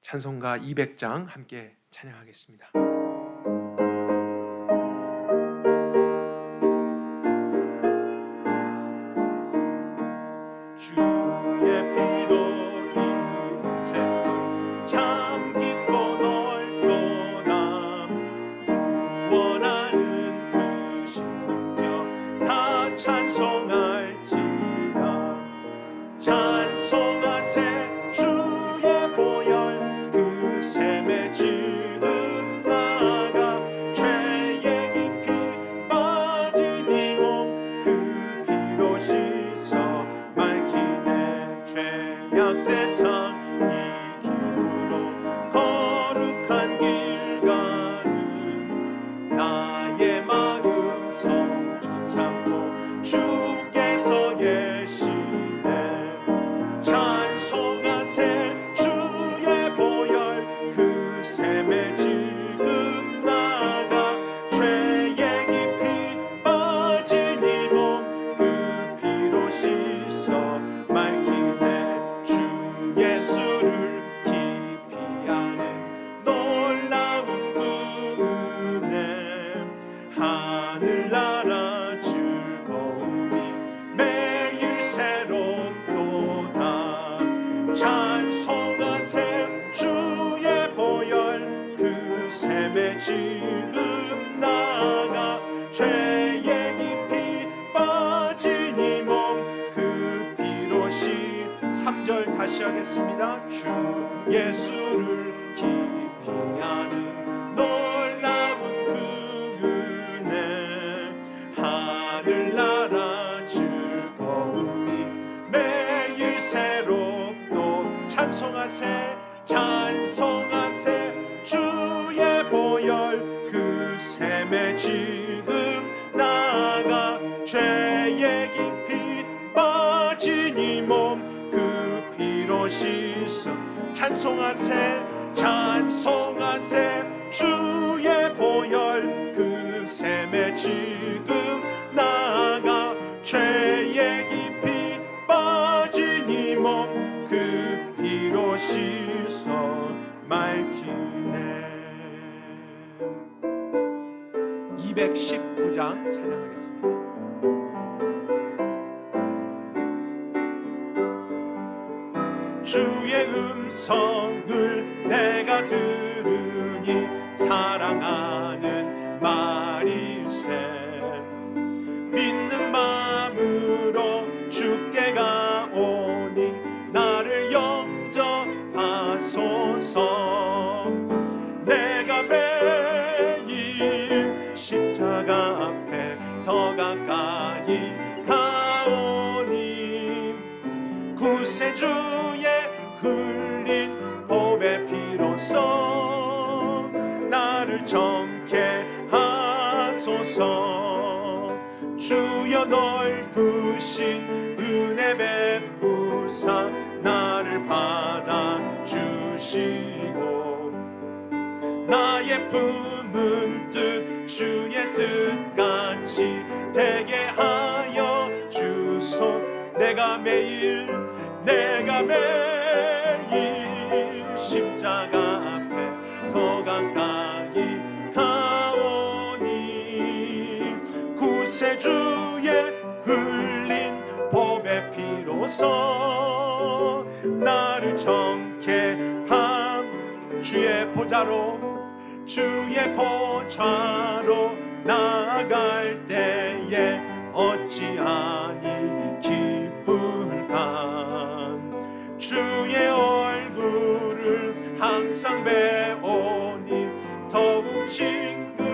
찬송가 200장 함께 찬양하겠습니다. 주의 피로 이룬 샘물 참 깊고 넓도다. 구원하는 그 신능력 다 찬송할지라. 찬송하세 주의 보혈 그 샘에 지금 나가. 죄의 깊이 빠진 이 몸 그 피로 씻어 맑히네. 죄악 세상 이길로 거룩한 길 가는 나의 마음 성전 삼고 주께서 계시네. 찬송하세 주의 보혈 그 샘에 지금 나가. 죄의 깊이 빠진 이 몸 그 피로 씻어 맑히네. 주 예수를 깊이 아는 놀라운 그 은혜. 하늘나라 즐거움이 매일 새롭도다. 찬송하세 주의 보혈 그 샘에 지금 나가. 죄의 깊이 빠진 이 몸 그 피로 씻. 3절 다시 하겠습니다. 주 예수를 깊이 아는 놀라운 그 은혜. 하늘나라 즐거움이 매일 새롭도. 찬송하세 찬송하세 주의 보혈 그 샘에 지금 나가. 죄의 깊이 빠진 이 몸 그 피로 씻어. 찬송하세 찬송하세 주의 보혈 그 샘에 지금 나가. 죄의 깊이 빠진 이 몸 그 피로 씻어 맑히네. 219장 찬양하겠습니다. 주의 음성을 내가 들으니 사랑하는 말일세. 믿는 마음으로 주께 가오니 나를 영접하소서. 내가 매일 십자가 앞에 더 가까이 가오니 구세주의 흘린 보배 피로써 나를 정케 하소서. 주여 넓으신 은혜 베푸사 나를 받아주시고. 나의 품은 뜻 주의 뜻같이 되게 하여 주소. 내가 매일 십자가 앞에 더 가까이 가오니 구세주의 흘린 보배 피로써 나를 정케 함. 주의 보좌로 나아갈 때에 어찌하니 기쁠까. 주의 얼굴을 항상 배우니 더욱 친근합니다.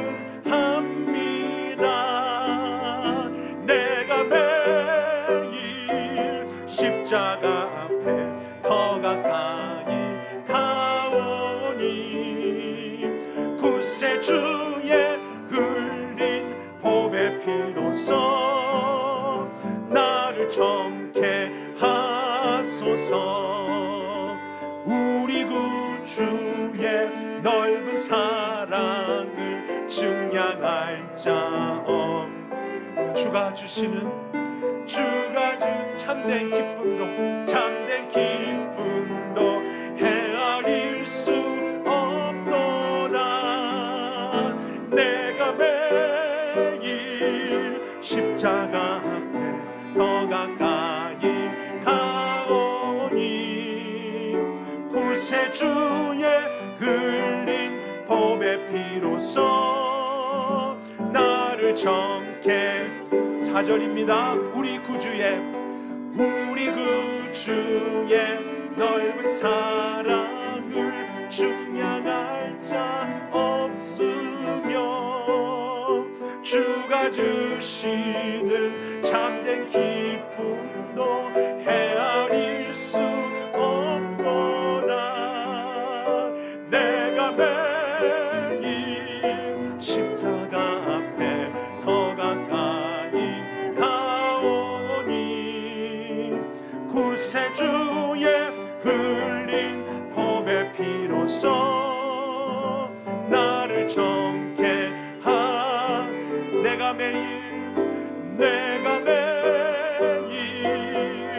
내가 매일 십자가 앞에 더 가까이 가오니 구세주의 흘린 보배 피로써 나를 정케 하소서. 우리 구주의 넓은 사랑을 증량할 자 주가 주시는 참된 기쁨도 헤아릴 수 구주의 흘린 보배 피로써 나를 정케 4절입니다. 우리 구주의 넓은 사랑을 중량할 자 없으며 주가 주시는 참된 기쁨도 헤아릴 수 없도다. 내가 매일 십자가 앞에 더 가까이 가오니 구세주의 흘린 보배 피로써 나를 정케 내가 매일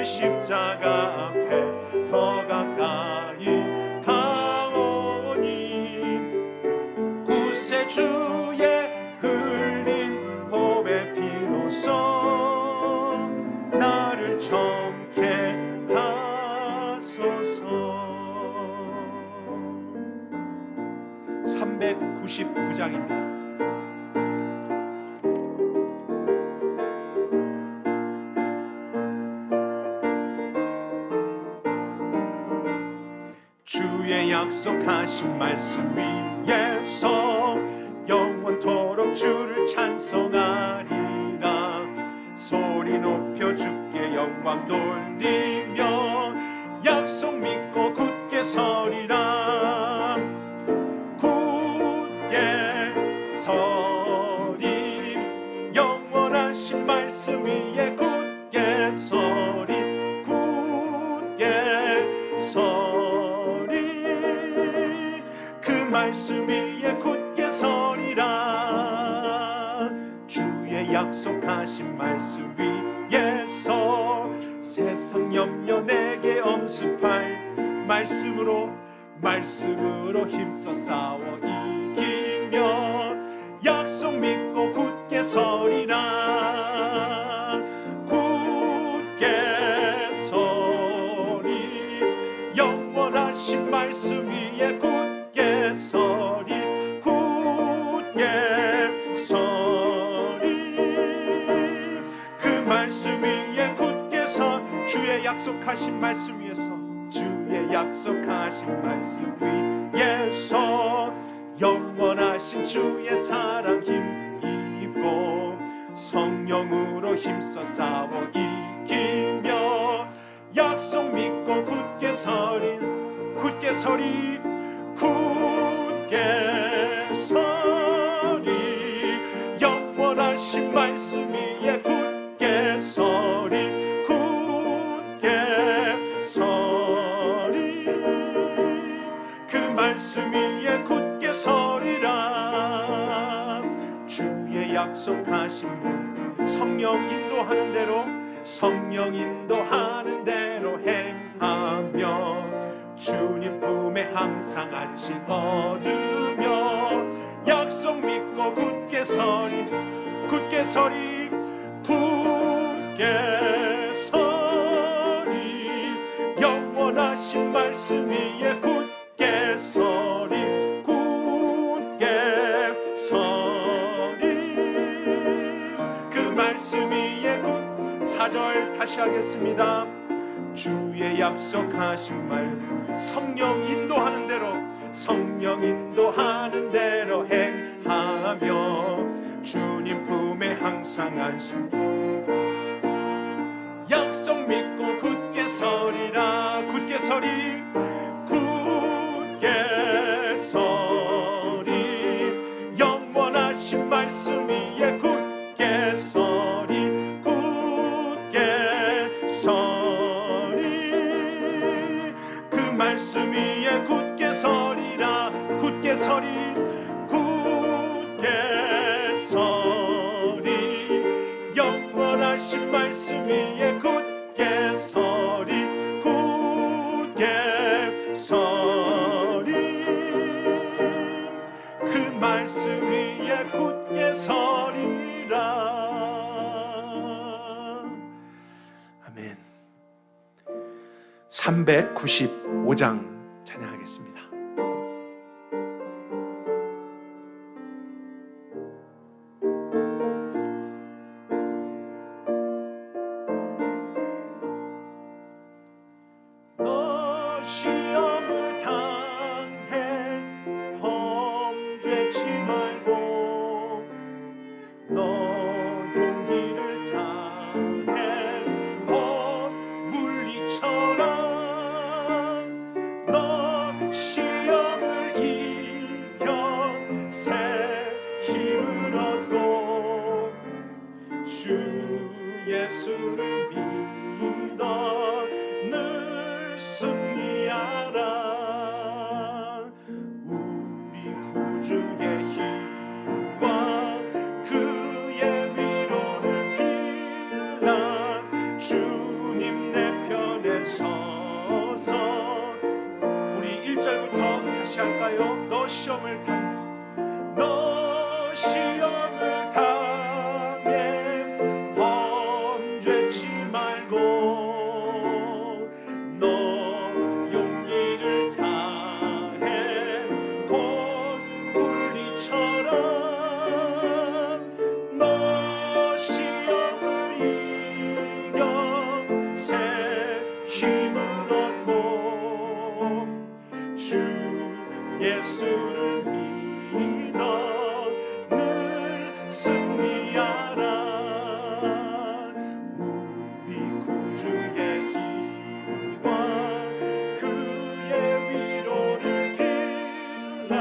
십자가 앞에 더 가까이 가오니 구세주의 흘린 보배 피로써 나를 정케 하소서. 399장입니다. 주의 약속하신 말씀 위에서 영원토록 주를 찬송하리라. 소리 높여 주께 영광 돌리며 약속 믿고 굳게 서리라. 굳게 서리 영원하신 말씀 위에 굳게 서리 굳게 서리 그 말씀 위에 굳게 서리라. 주의 약속하신 말씀 위에서 세상 염려 내게 엄습할 말씀으로 힘써 싸워 이기며 약속 믿고 굳게 서리라. 굳게 서리 영원하신 말씀 위에 굳게 서리 굳게 서리 그 말씀 위에 굳게 서 주의 약속하신 말씀 위에서 주의 약속하신 말씀 위에서 영원하신 주의 사랑 힘입고 성령으로 힘써 싸워 이기며 약속 믿고 굳게 서리 굳게 서리 굳게 서리 영원하신 말씀 위에 굳게 서리 굳게 서리 그 말씀 위에 굳게 서리라. 주의 약속하신 성령 인도하는 대로 행하며 주님 품에 항상 안식 얻으며 약속 믿고 굳게 서리 굳게 서리 굳게 서리 영원하신 말씀 위에 굳게 서리 굳게 서리 그 말씀 위에 4절 다시 하겠습니다. 주의 약속하신 말 성령 인도하는 대로 행하며 주님 품에 항상 안식 약속 믿고 굳게 서리라. 굳게 서리 굳게 서리 영원하신 말씀 위에 굳게 서리 굳게 서리 그 말씀 위에 굳게 서리라. 굳게 서리 굳게 서리 영원하신 말씀 위에 굳게 서리 굳게 서리 그 말씀 위에 굳게 서리라. 아멘. 395장 찬양하겠습니다. 같이 할까요? 너 시험을 당해, 너 시험을 당해 범죄치 말고 너 용기를 다해 곧 물리처럼 너 시험을 이겨 새 힘을 얻고 주 예수를 믿어 늘 승리하라. 우리 구주의 힘과 그의 위로를 빌라.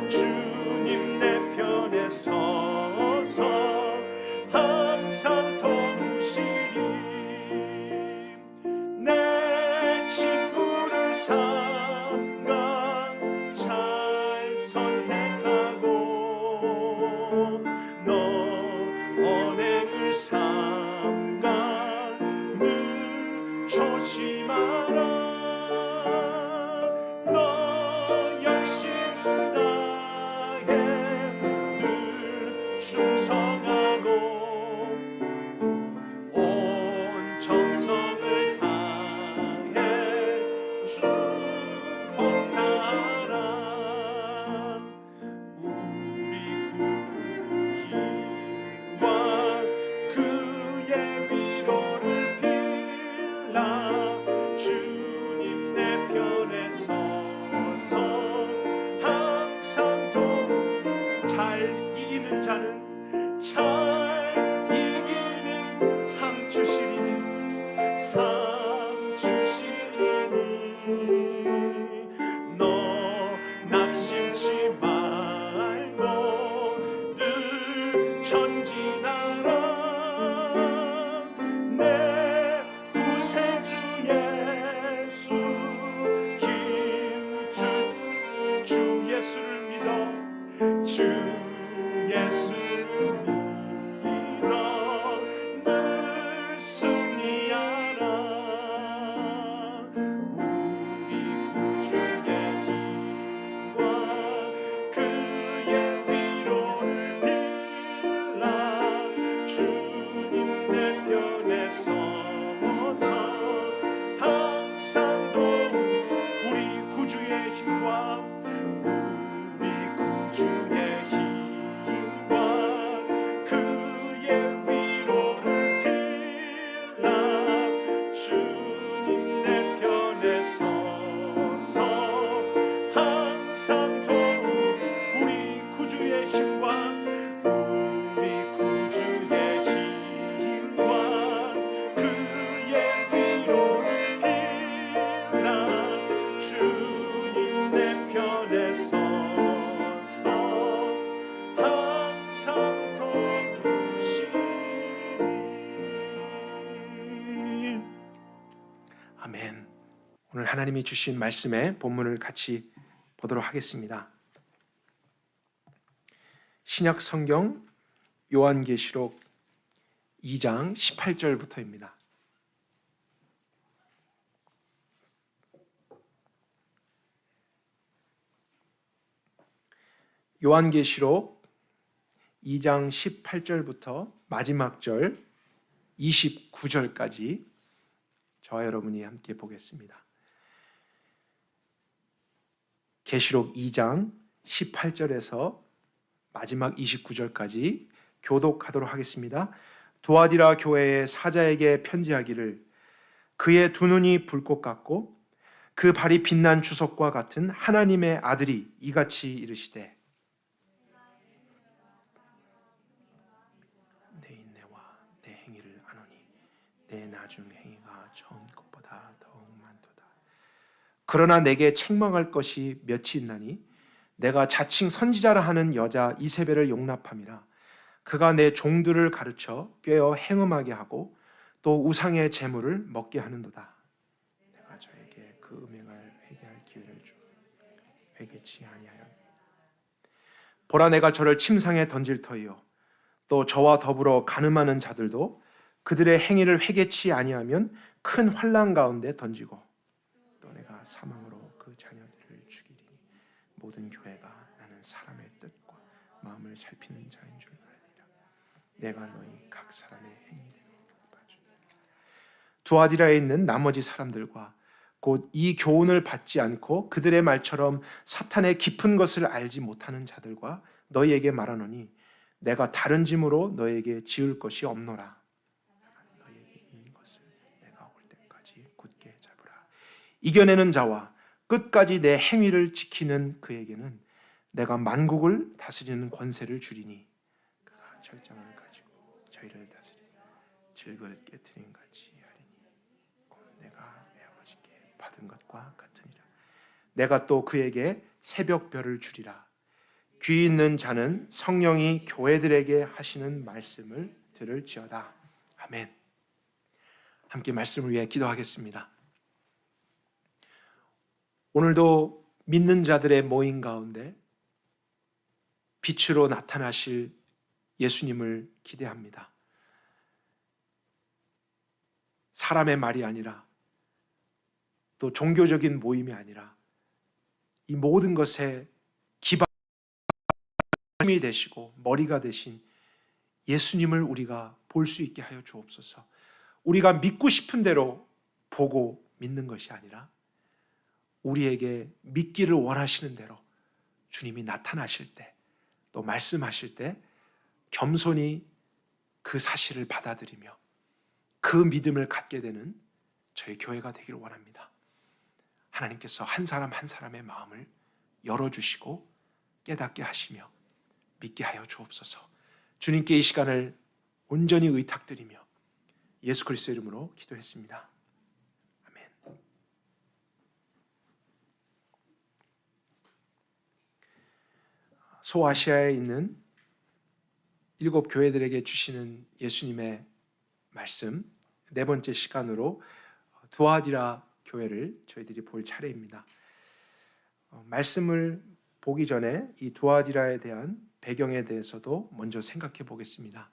주님 내 편에 서서 항상 도우시리. 내 친구를 삼가 잘 선택하고 너 언행을 삼가 늘 조심하라. 너 열심을 다해 늘 충성하고 온 정성을 다해 주 봉사하라. 우리 구주 힘과 그의 위로를 빌라. 주님 내 편에 서서 항상 잘 이기는 자는 잘 이기는 상 주시리니 상 주시리니. 너 낙심치 말고 늘 전진하라. 내 구세주 예수 힘주 주 예수를 믿어 주 예수를 믿어 늘 승리하라. 우리 구주의 힘과 그의 위로를 빌라. 주님 내 편에 서서 항상 도움. 우리 구주의 힘과 우리 구주의 힘과 그의 위로를 빌라. 주님 내 편에 서서 항상 도움. 우리 구주의 힘과 우리 구주의 힘과 그의 위로를 빌라. 주님 내 편에 서서 항상 도우시리. 아멘. 오늘 하나님이 주신 말씀의 본문을 같이 보도록 하겠습니다. 신약 성경 요한계시록 2장 18절부터입니다. 요한계시록 2장 18절부터 마지막 절 29절까지 저와 여러분이 함께 보겠습니다. 계시록 2장 18절에서 마지막 29절까지 교독하도록 하겠습니다. 두아디라 교회의 사자에게 편지하기를 그의 두 눈이 불꽃 같고 그 발이 빛난 주석과 같은 하나님의 아들이 이같이 이르시되 내 인내와 내 행위를 아노니 내 나중 행위가 처음 것보다 더욱 많도다. 그러나 내게 책망할 것이 몇이 있나니 내가 자칭 선지자라 하는 여자 이세벨을 용납함이라. 그가 내 종들을 가르쳐 꾀어 행음하게 하고 또 우상의 재물을 먹게 하는도다. 내가 저에게 그 음행을 회개할 기회를 주 회개치 아니하여 보라 내가 저를 침상에 던질 터이요 또 저와 더불어 간음하는 자들도 그들의 행위를 회개치 아니하면 큰 환난 가운데 던지고 또 내가 사망으로 그 자녀들을 죽이리니 모든 교회가 나는 사람의 뜻과 마음을 살피는 자인 줄 알리라. 내가 너희 각 사람의 행위대로 봐주리라. 두아디라에 있는 나머지 사람들과 곧 이 교훈을 받지 않고 그들의 말처럼 사탄의 깊은 것을 알지 못하는 자들과 너희에게 말하노니 내가 다른 짐으로 너희에게 지을 것이 없노라. 너희에게 있는 것을 내가 올 때까지 굳게 잡으라. 이겨내는 자와 끝까지 내 행위를 지키는 그에게는 내가 만국을 다스리는 권세를 주리니 그가 철장을 가지고 저희를 다스리며 질그릇 깨트린 같이 하리니 곧 내가 내 아버지께 받은 것과 같으니라. 내가 또 그에게 새벽별을 주리라. 귀 있는 자는 성령이 교회들에게 하시는 말씀을 들을지어다. 아멘. 함께 말씀을 위해 기도하겠습니다. 오늘도 믿는 자들의 모임 가운데 빛으로 나타나실 예수님을 기대합니다. 사람의 말이 아니라 또 종교적인 모임이 아니라 이 모든 것에 기반이 되시고 머리가 되신 예수님을 우리가 볼 수 있게 하여 주옵소서. 우리가 믿고 싶은 대로 보고 믿는 것이 아니라 우리에게 믿기를 원하시는 대로 주님이 나타나실 때 또 말씀하실 때 겸손히 그 사실을 받아들이며 그 믿음을 갖게 되는 저희 교회가 되기를 원합니다. 하나님께서 한 사람 한 사람의 마음을 열어주시고 깨닫게 하시며 믿게 하여 주옵소서. 주님께 이 시간을 온전히 의탁드리며 예수 그리스도의 이름으로 기도했습니다. 아멘. 소아시아에 있는 7 교회들에게 주시는 예수님의 말씀, 네 번째 시간으로 두아디라 교회를 저희들이 볼 차례입니다. 말씀을 보기 전에 이 두아디라에 대한 배경에 대해서도 먼저 생각해 보겠습니다.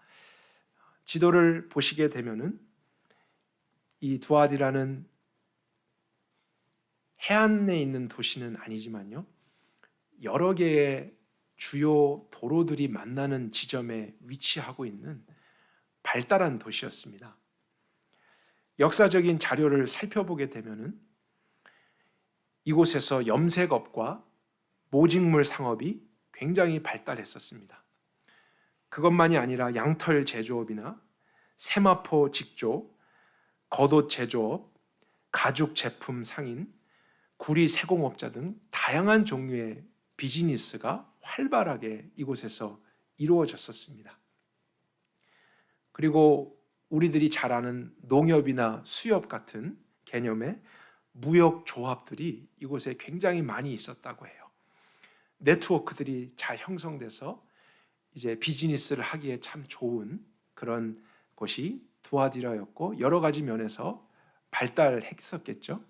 지도를 보시게 되면은 이 두아디라는 해안에 있는 도시는 아니지만요, 여러 개의 주요 도로들이 만나는 지점에 위치하고 있는 발달한 도시였습니다. 역사적인 자료를 살펴보게 되면은 이곳에서 염색업과 모직물 상업이 굉장히 발달했었습니다. 그것만이 아니라 양털 제조업이나 세마포 직조, 겉옷 제조업, 가죽 제품 상인, 구리 세공업자 등 다양한 종류의 비즈니스가 활발하게 이곳에서 이루어졌었습니다. 그리고 우리들이 잘 아는 농협이나 수협 같은 개념의 무역 조합들이 이곳에 굉장히 많이 있었다고 해요. 네트워크들이 잘 형성돼서 이제 비즈니스를 하기에 참 좋은 그런 곳이 두아디라였고 여러 가지 면에서 발달했었겠죠.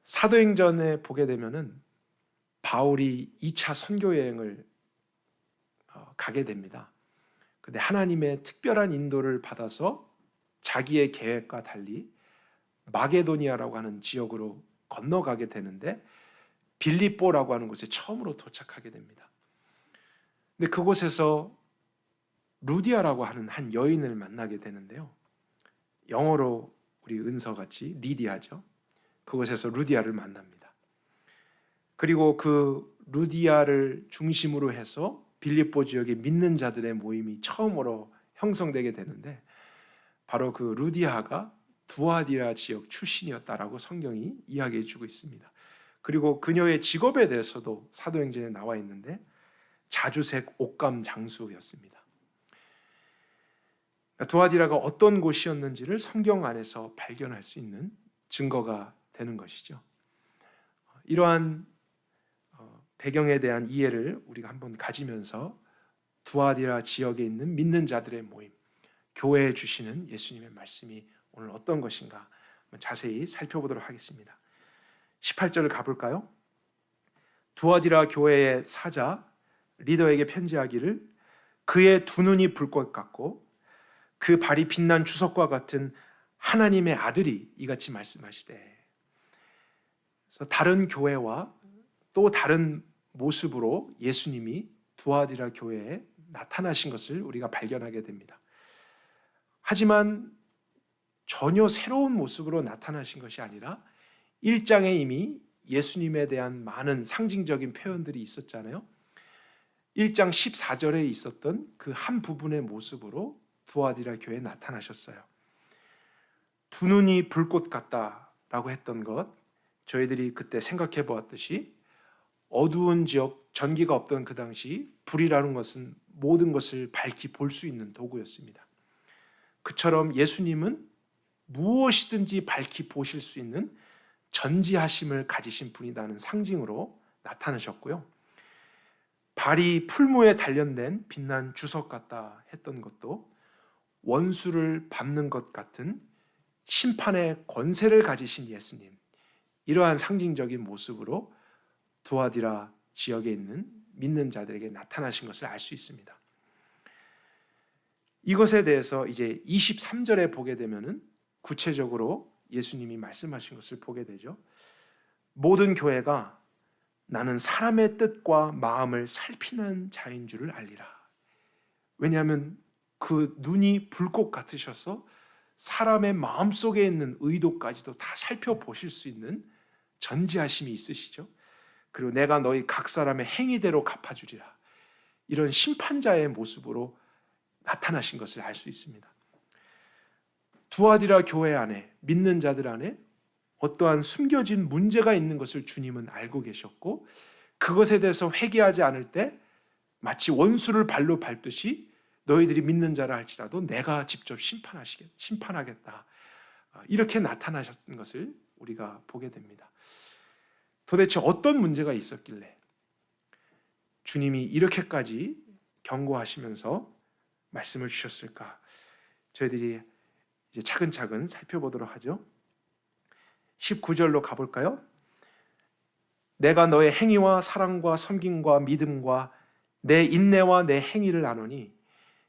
사도행전에 보게 되면은 바울이 2차 선교 여행을 가게 됩니다. 근데 하나님의 특별한 인도를 받아서 자기의 계획과 달리 마게도니아라고 하는 지역으로 건너가게 되는데 빌립보라고 하는 곳에 처음으로 도착하게 됩니다. 근데 그곳에서 루디아라고 하는 한 여인을 만나게 되는데요. 영어로 우리 은서같이 리디아죠. 그곳에서 루디아를 만납니다. 그리고 그 루디아를 중심으로 해서 빌립보 지역의 믿는 자들의 모임이 처음으로 형성되게 되는데 바로 그 루디아가 두아디라 지역 출신이었다라고 성경이 이야기해 주고 있습니다. 그리고 그녀의 직업에 대해서도 사도행전에 나와 있는데 자주색 옷감 장수였습니다. 두아디라가 어떤 곳이었는지를 성경 안에서 발견할 수 있는 증거가 되는 것이죠. 이러한 배경에 대한 이해를 우리가 한번 가지면서 두아디라 지역에 있는 믿는 자들의 모임, 교회에 주시는 예수님의 말씀이 오늘 어떤 것인가 자세히 살펴보도록 하겠습니다. 18절을 가볼까요? 두아디라 교회의 사자 리더에게 편지하기를 그의 두 눈이 불꽃 같고 그 발이 빛난 주석과 같은 하나님의 아들이 이같이 말씀하시되. 그래서 다른 교회와 또 다른 모습으로 예수님이 두아디라 교회에 나타나신 것을 우리가 발견하게 됩니다. 하지만 전혀 새로운 모습으로 나타나신 것이 아니라 1장에 이미 예수님에 대한 많은 상징적인 표현들이 있었잖아요. 1장 14절에 있었던 그 한 부분의 모습으로 두아디라 교회에 나타나셨어요. 두 눈이 불꽃 같다라고 했던 것, 저희들이 그때 생각해 보았듯이 어두운 지역, 전기가 없던 그 당시 불이라는 것은 모든 것을 밝히 볼 수 있는 도구였습니다. 그처럼 예수님은 무엇이든지 밝히 보실 수 있는 전지하심을 가지신 분이라는 상징으로 나타나셨고요. 발이 풀무에 단련된 빛난 주석 같다 했던 것도 원수를 밟는 것 같은 심판의 권세를 가지신 예수님, 이러한 상징적인 모습으로 두아디라 지역에 있는 믿는 자들에게 나타나신 것을 알 수 있습니다. 이것에 대해서 이제 23절에 보게 되면은 구체적으로 예수님이 말씀하신 것을 보게 되죠. 모든 교회가 나는 사람의 뜻과 마음을 살피는 자인 줄을 알리라. 왜냐하면 그 눈이 불꽃 같으셔서 사람의 마음속에 있는 의도까지도 다 살펴보실 수 있는 전지하심이 있으시죠. 그리고 내가 너희 각 사람의 행위대로 갚아주리라. 이런 심판자의 모습으로 나타나신 것을 알 수 있습니다. 두아디라 교회 안에, 믿는 자들 안에 어떠한 숨겨진 문제가 있는 것을 주님은 알고 계셨고, 그것에 대해서 회개하지 않을 때 마치 원수를 발로 밟듯이 너희들이 믿는 자라 할지라도 내가 직접 심판하겠다, 이렇게 나타나셨던 것을 우리가 보게 됩니다. 도대체 어떤 문제가 있었길래 주님이 이렇게까지 경고하시면서 말씀을 주셨을까? 저희들이 이제 차근차근 살펴보도록 하죠. 19절로 가볼까요? 내가 너의 행위와 사랑과 섬김과 믿음과 내 인내와 내 행위를 아노니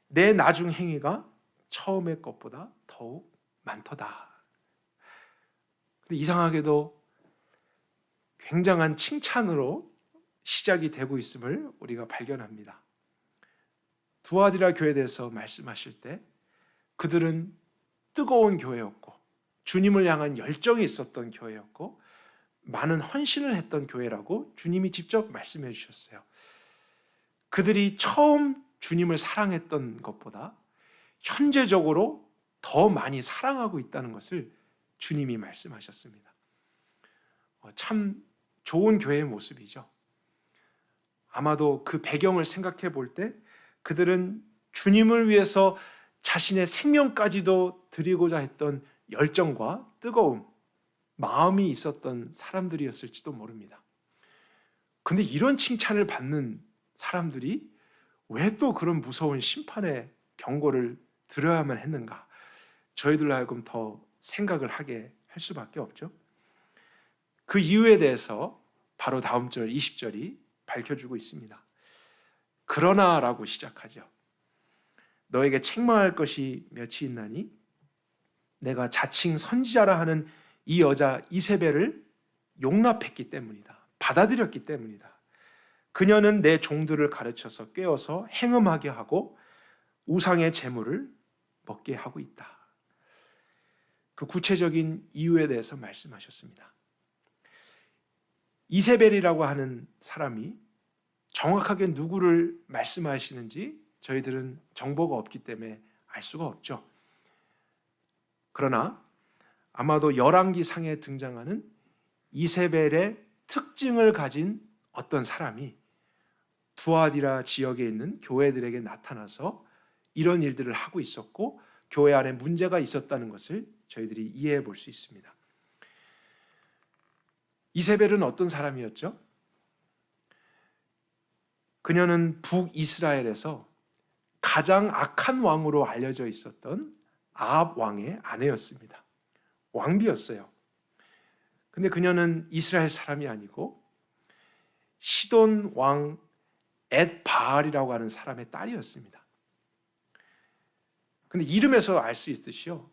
내 나중 행위가 처음의 것보다 더욱 많도다. 근데 이상하게도 굉장한 칭찬으로 시작이 되고 있음을 우리가 발견합니다. 두아디라 교회에 대해서 말씀하실 때 그들은 뜨거운 교회였고 주님을 향한 열정이 있었던 교회였고 많은 헌신을 했던 교회라고 주님이 직접 말씀해 주셨어요. 그들이 처음 주님을 사랑했던 것보다 현재적으로 더 많이 사랑하고 있다는 것을 주님이 말씀하셨습니다. 참 좋은 교회의 모습이죠. 아마도 그 배경을 생각해 볼 때 그들은 주님을 위해서 자신의 생명까지도 드리고자 했던 열정과 뜨거움, 마음이 있었던 사람들이었을지도 모릅니다. 근데 이런 칭찬을 받는 사람들이 왜 또 그런 무서운 심판의 경고를 들어야만 했는가? 저희들로 하여금 더 생각을 하게 할 수밖에 없죠. 그 이유에 대해서 바로 다음 절 20절이 밝혀주고 있습니다. 그러나라고 시작하죠. 너에게 책망할 것이 몇이 있나니 내가 자칭 선지자라 하는 이 여자 이세벨을 용납했기 때문이다. 받아들였기 때문이다. 그녀는 내 종들을 가르쳐서 꿰어서 행음하게 하고 우상의 제물을 먹게 하고 있다. 그 구체적인 이유에 대해서 말씀하셨습니다. 이세벨이라고 하는 사람이 정확하게 누구를 말씀하시는지 저희들은 정보가 없기 때문에 알 수가 없죠. 그러나 아마도 열왕기상에 등장하는 이세벨의 특징을 가진 어떤 사람이 두아디라 지역에 있는 교회들에게 나타나서 이런 일들을 하고 있었고 교회 안에 문제가 있었다는 것을 저희들이 이해해 볼 수 있습니다. 이세벨은 어떤 사람이었죠? 그녀는 북이스라엘에서 가장 악한 왕으로 알려져 있었던 아합 왕의 아내였습니다. 왕비였어요. 근데 그녀는 이스라엘 사람이 아니고 시돈 왕 엣바알이라고 하는 사람의 딸이었습니다. 근데 이름에서 알 수 있듯이요,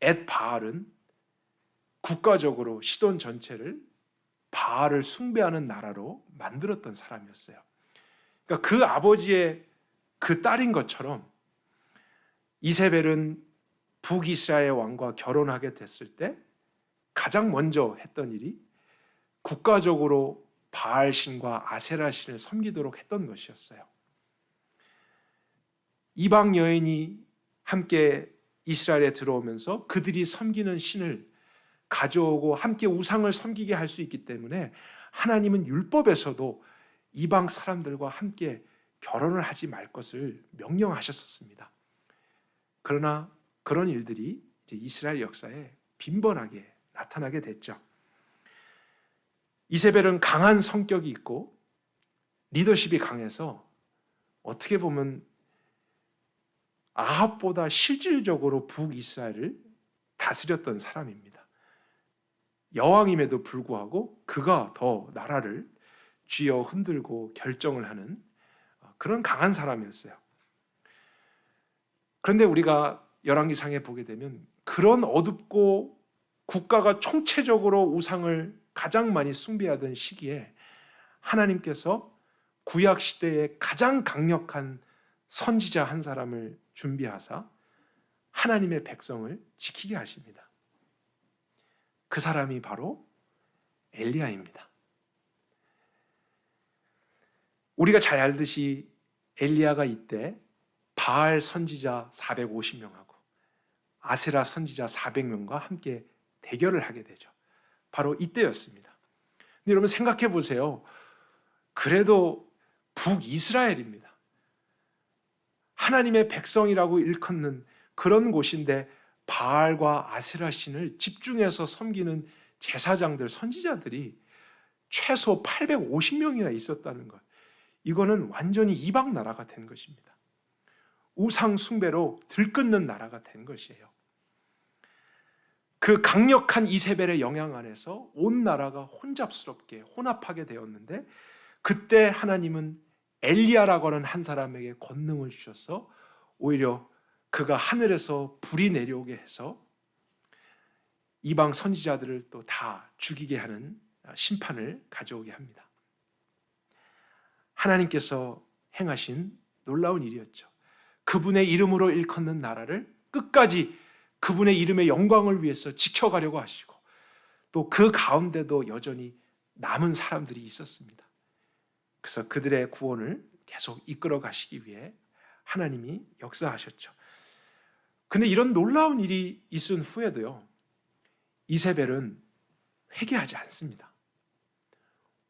엣바알은 국가적으로 시돈 전체를 바알을 숭배하는 나라로 만들었던 사람이었어요. 그러니까 그 아버지의 그 딸인 것처럼 이세벨은 북이스라엘 왕과 결혼하게 됐을 때 가장 먼저 했던 일이 국가적으로 바알 신과 아세라 신을 섬기도록 했던 것이었어요. 이방 여인이 함께 이스라엘에 들어오면서 그들이 섬기는 신을 가져오고 함께 우상을 섬기게 할 수 있기 때문에 하나님은 율법에서도 이방 사람들과 함께 결혼을 하지 말 것을 명령하셨었습니다. 그러나 그런 일들이 이제 이스라엘 역사에 빈번하게 나타나게 됐죠. 이세벨은 강한 성격이 있고 리더십이 강해서 어떻게 보면 아합보다 실질적으로 북이스라엘을 다스렸던 사람입니다. 여왕임에도 불구하고 그가 더 나라를 쥐어 흔들고 결정을 하는 그런 강한 사람이었어요. 그런데 우리가 열왕기상에 보게 되면 그런 어둡고 국가가 총체적으로 우상을 가장 많이 숭배하던 시기에 하나님께서 구약 시대에 가장 강력한 선지자 한 사람을 준비하사 하나님의 백성을 지키게 하십니다. 그 사람이 바로 엘리야입니다. 우리가 잘 알듯이 엘리야가 이때 바알 선지자 450명하고 아세라 선지자 400명과 함께 대결을 하게 되죠. 바로 이때였습니다. 근데 여러분 생각해 보세요. 그래도 북이스라엘입니다. 하나님의 백성이라고 일컫는 그런 곳인데 바알과 아세라 신을 집중해서 섬기는 제사장들, 선지자들이 최소 850명이나 있었다는 것. 이거는 완전히 이방 나라가 된 것입니다. 우상 숭배로 들끓는 나라가 된 것이에요. 그 강력한 이세벨의 영향 안에서 온 나라가 혼잡스럽게 혼합하게 되었는데 그때 하나님은 엘리야라고 하는 한 사람에게 권능을 주셔서 오히려 그가 하늘에서 불이 내려오게 해서 이방 선지자들을 또 다 죽이게 하는 심판을 가져오게 합니다. 하나님께서 행하신 놀라운 일이었죠. 그분의 이름으로 일컫는 나라를 끝까지 그분의 이름의 영광을 위해서 지켜가려고 하시고 또 그 가운데도 여전히 남은 사람들이 있었습니다. 그래서 그들의 구원을 계속 이끌어 가시기 위해 하나님이 역사하셨죠. 근데 이런 놀라운 일이 있은 후에도요, 이세벨은 회개하지 않습니다.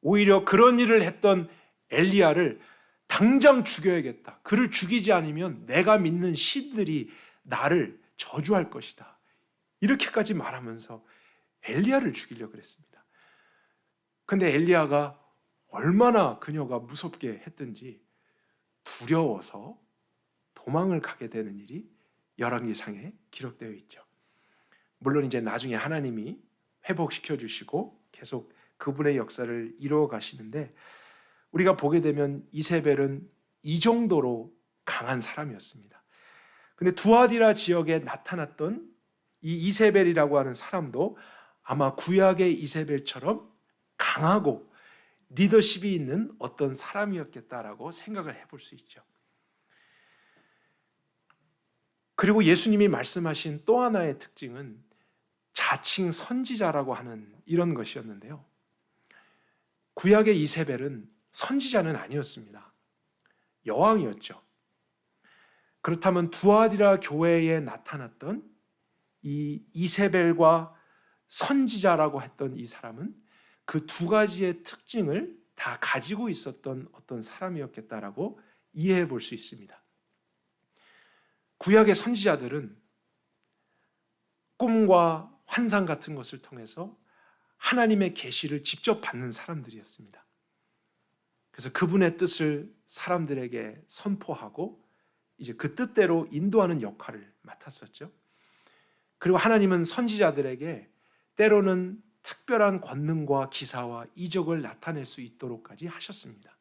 오히려 그런 일을 했던 엘리야를 당장 죽여야겠다. 그를 죽이지 않으면 내가 믿는 신들이 나를 저주할 것이다. 이렇게까지 말하면서 엘리야를 죽이려고 그랬습니다. 그런데 엘리야가 얼마나 그녀가 무섭게 했든지 두려워서 도망을 가게 되는 일이 열왕기상에 기록되어 있죠. 물론 이제 나중에 하나님이 회복시켜 주시고 계속 그분의 역사를 이루어 가시는데 우리가 보게 되면 이세벨은 이 정도로 강한 사람이었습니다. 근데 두아디라 지역에 나타났던 이 이세벨이라고 하는 사람도 아마 구약의 이세벨처럼 강하고 리더십이 있는 어떤 사람이었겠다라고 생각을 해볼 수 있죠. 그리고 예수님이 말씀하신 또 하나의 특징은 자칭 선지자라고 하는 이런 것이었는데요. 구약의 이세벨은 선지자는 아니었습니다. 여왕이었죠. 그렇다면 두아디라 교회에 나타났던 이 이세벨과 선지자라고 했던 이 사람은 그 두 가지의 특징을 다 가지고 있었던 어떤 사람이었겠다라고 이해해 볼 수 있습니다. 구약의 선지자들은 꿈과 환상 같은 것을 통해서 하나님의 계시를 직접 받는 사람들이었습니다. 그래서 그분의 뜻을 사람들에게 선포하고 이제 그 뜻대로 인도하는 역할을 맡았었죠. 그리고 하나님은 선지자들에게 때로는 특별한 권능과 기사와 이적을 나타낼 수 있도록까지 하셨습니다.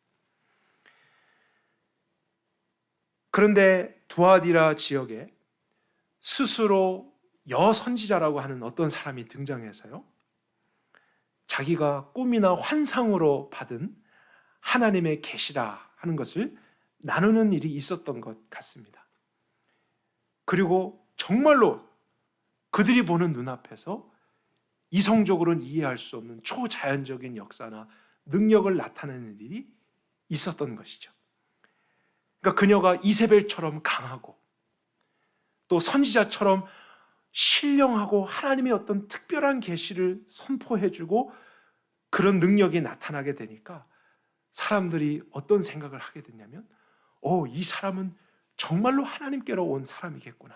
그런데 두아디라 지역에 스스로 여선지자라고 하는 어떤 사람이 등장해서요, 자기가 꿈이나 환상으로 받은 하나님의 계시라 하는 것을 나누는 일이 있었던 것 같습니다. 그리고 정말로 그들이 보는 눈앞에서 이성적으로는 이해할 수 없는 초자연적인 역사나 능력을 나타내는 일이 있었던 것이죠. 그러니까 그녀가 이세벨처럼 강하고 또 선지자처럼 신령하고 하나님의 어떤 특별한 계시를 선포해주고 그런 능력이 나타나게 되니까 사람들이 어떤 생각을 하게 됐냐면 이 사람은 정말로 하나님께로 온 사람이겠구나.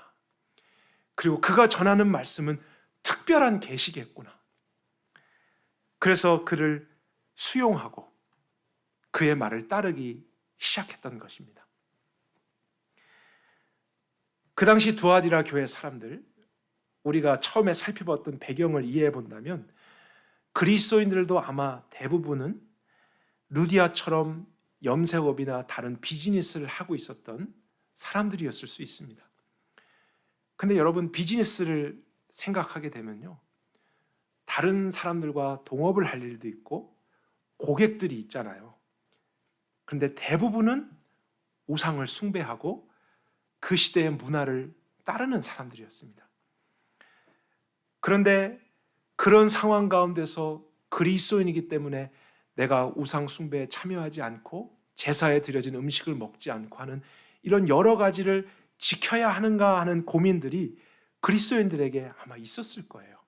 그리고 그가 전하는 말씀은 특별한 계시겠구나. 그래서 그를 수용하고 그의 말을 따르기 시작했던 것입니다. 그 당시 두아디라 교회 사람들, 우리가 처음에 살펴봤던 배경을 이해해 본다면 그리스도인들도 아마 대부분은 루디아처럼 염색업이나 다른 비즈니스를 하고 있었던 사람들이었을 수 있습니다. 근데 여러분, 비즈니스를 생각하게 되면요, 다른 사람들과 동업을 할 일도 있고 고객들이 있잖아요. 그런데 대부분은 우상을 숭배하고 그 시대의 문화를 따르는 사람들이었습니다. 그런데 그런 상황 가운데서 그리스도인이기 때문에 내가 우상 숭배에 참여하지 않고 제사에 드려진 음식을 먹지 않고 하는 이런 여러 가지를 지켜야 하는가 하는 고민들이 그리스도인들에게 아마 있었을 거예요.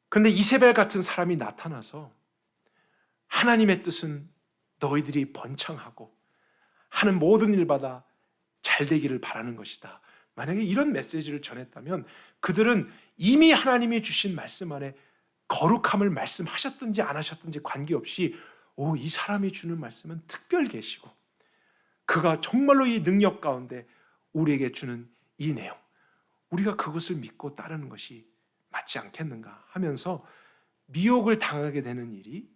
그런데 이세벨 같은 사람이 나타나서 하나님의 뜻은 너희들이 번창하고 하는 모든 일마다 잘 되기를 바라는 것이다. 만약에 이런 메시지를 전했다면 그들은 이미 하나님이 주신 말씀 안에 거룩함을 말씀하셨든지 안 하셨든지 관계없이 이 사람이 주는 말씀은 특별 계시고 그가 정말로 이 능력 가운데 우리에게 주는 이 내용, 우리가 그것을 믿고 따르는 것이 맞지 않겠는가 하면서 미혹을 당하게 되는 일이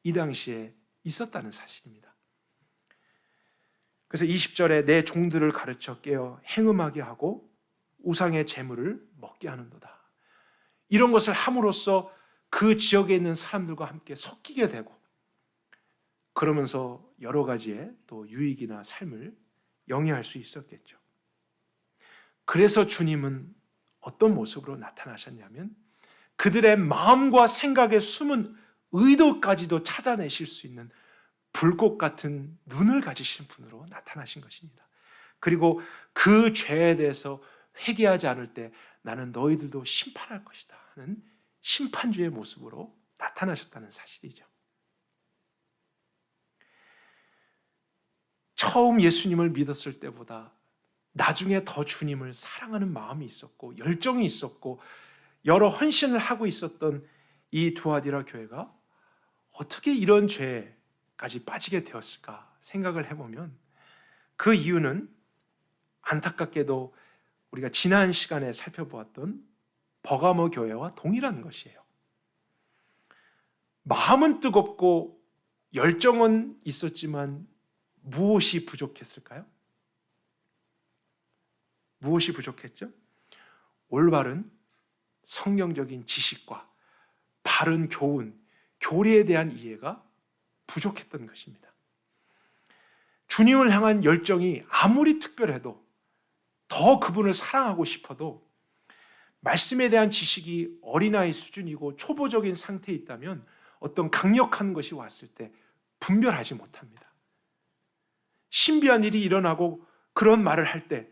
이 당시에 있었다는 사실입니다. 그래서 20절에 내 종들을 가르쳐 깨어 행음하게 하고 우상의 재물을 먹게 하는도다. 이런 것을 함으로써 그 지역에 있는 사람들과 함께 섞이게 되고 그러면서 여러 가지의 또 유익이나 삶을 영위할 수 있었겠죠. 그래서 주님은 어떤 모습으로 나타나셨냐면 그들의 마음과 생각의 숨은 의도까지도 찾아내실 수 있는 불꽃 같은 눈을 가지신 분으로 나타나신 것입니다. 그리고 그 죄에 대해서 회개하지 않을 때 나는 너희들도 심판할 것이다 하는 심판주의 모습으로 나타나셨다는 사실이죠. 처음 예수님을 믿었을 때보다 나중에 더 주님을 사랑하는 마음이 있었고 열정이 있었고 여러 헌신을 하고 있었던 이 두아디라 교회가 어떻게 이런 죄까지 빠지게 되었을까 생각을 해보면 그 이유는 안타깝게도 우리가 지난 시간에 살펴보았던 버가모 교회와 동일한 것이에요. 마음은 뜨겁고 열정은 있었지만 무엇이 부족했을까요? 무엇이 부족했죠? 올바른 성경적인 지식과 바른 교훈, 교리에 대한 이해가 부족했던 것입니다. 주님을 향한 열정이 아무리 특별해도 더 그분을 사랑하고 싶어도 말씀에 대한 지식이 어린아이 수준이고 초보적인 상태에 있다면 어떤 강력한 것이 왔을 때 분별하지 못합니다. 신비한 일이 일어나고 그런 말을 할 때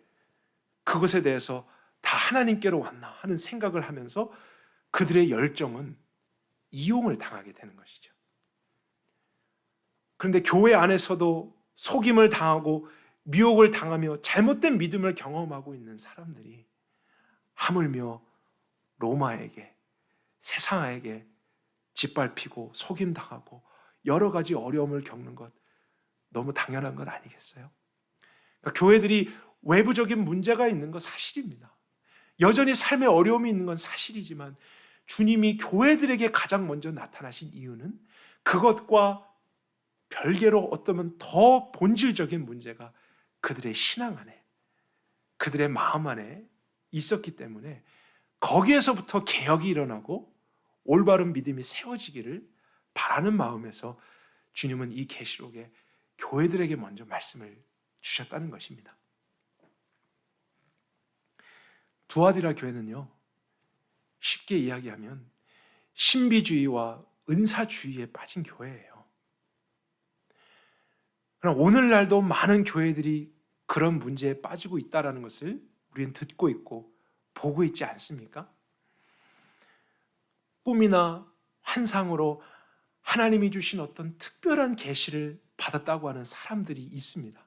그것에 대해서 다 하나님께로 왔나 하는 생각을 하면서 그들의 열정은 이용을 당하게 되는 것이죠. 그런데 교회 안에서도 속임을 당하고 미혹을 당하며 잘못된 믿음을 경험하고 있는 사람들이 하물며 로마에게, 세상에게 짓밟히고 속임당하고 여러 가지 어려움을 겪는 것 너무 당연한 것 아니겠어요? 그러니까 교회들이 외부적인 문제가 있는 건 사실입니다. 여전히 삶에 어려움이 있는 건 사실이지만 주님이 교회들에게 가장 먼저 나타나신 이유는 그것과 별개로 어쩌면 더 본질적인 문제가 그들의 신앙 안에, 그들의 마음 안에 있었기 때문에 거기에서부터 개혁이 일어나고 올바른 믿음이 세워지기를 바라는 마음에서 주님은 이 계시록에 교회들에게 먼저 말씀을 주셨다는 것입니다. 두아디라 교회는요, 쉽게 이야기하면 신비주의와 은사주의에 빠진 교회예요. 그러나 오늘날도 많은 교회들이 그런 문제에 빠지고 있다는 것을 우리는 듣고 있고 보고 있지 않습니까? 꿈이나 환상으로 하나님이 주신 어떤 특별한 계시를 받았다고 하는 사람들이 있습니다.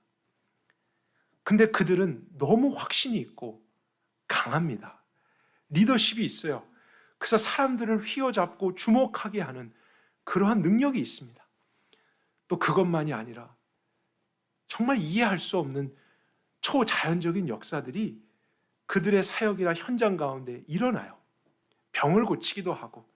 근데 그들은 너무 확신이 있고 강합니다. 리더십이 있어요. 그래서 사람들을 휘어잡고 주목하게 하는 그러한 능력이 있습니다. 또 그것만이 아니라 정말 이해할 수 없는 초자연적인 역사들이 그들의 사역이나 현장 가운데 일어나요. 병을 고치기도 하고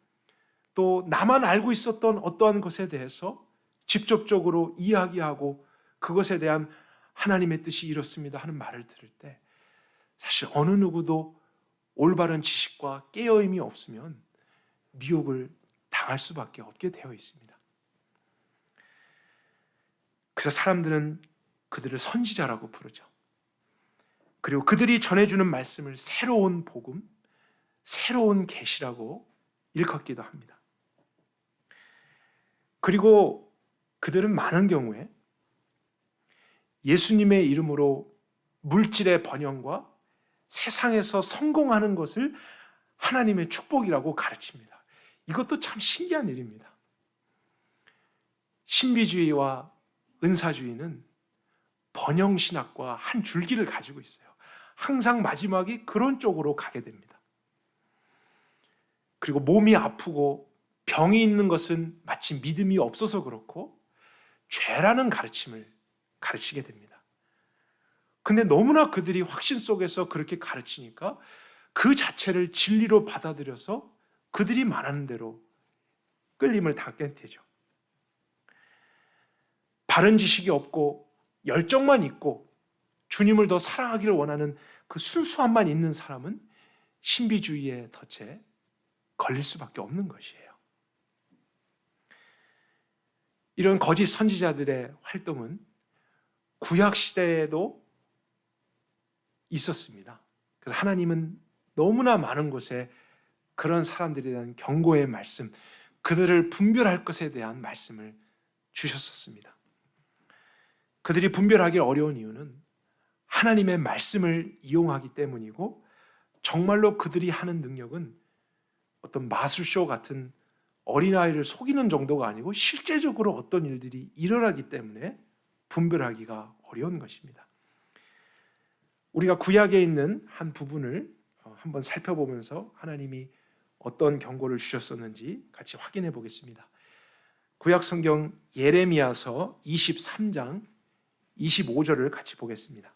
또 나만 알고 있었던 어떠한 것에 대해서 직접적으로 이야기하고 그것에 대한 하나님의 뜻이 이렇습니다 하는 말을 들을 때 사실 어느 누구도 올바른 지식과 깨어임이 없으면 미혹을 당할 수밖에 없게 되어 있습니다. 그래서 사람들은 그들을 선지자라고 부르죠. 그리고 그들이 전해주는 말씀을 새로운 복음, 새로운 계시라고 일컫기도 합니다. 그리고 그들은 많은 경우에 예수님의 이름으로 물질의 번영과 세상에서 성공하는 것을 하나님의 축복이라고 가르칩니다. 이것도 참 신기한 일입니다. 신비주의와 은사주의는 번영신학과 한 줄기를 가지고 있어요. 항상 마지막이 그런 쪽으로 가게 됩니다. 그리고 몸이 아프고 병이 있는 것은 마치 믿음이 없어서 그렇고 죄라는 가르침을 가르치게 됩니다. 근데 너무나 그들이 확신 속에서 그렇게 가르치니까 그 자체를 진리로 받아들여서 그들이 말하는 대로 끌림을 닫게 되죠. 바른 지식이 없고 열정만 있고 주님을 더 사랑하기를 원하는 그 순수함만 있는 사람은 신비주의의 덫에 걸릴 수밖에 없는 것이에요. 이런 거짓 선지자들의 활동은 구약 시대에도 있었습니다. 그래서 하나님은 너무나 많은 곳에 그런 사람들에 대한 경고의 말씀, 그들을 분별할 것에 대한 말씀을 주셨었습니다. 그들이 분별하기 어려운 이유는 하나님의 말씀을 이용하기 때문이고 정말로 그들이 하는 능력은 어떤 마술쇼 같은 어린아이를 속이는 정도가 아니고 실제적으로 어떤 일들이 일어나기 때문에 분별하기가 어려운 것입니다. 우리가 구약에 있는 한 부분을 한번 살펴보면서 하나님이 어떤 경고를 주셨었는지 같이 확인해 보겠습니다. 구약 성경 예레미야서 23장 25절을 같이 보겠습니다.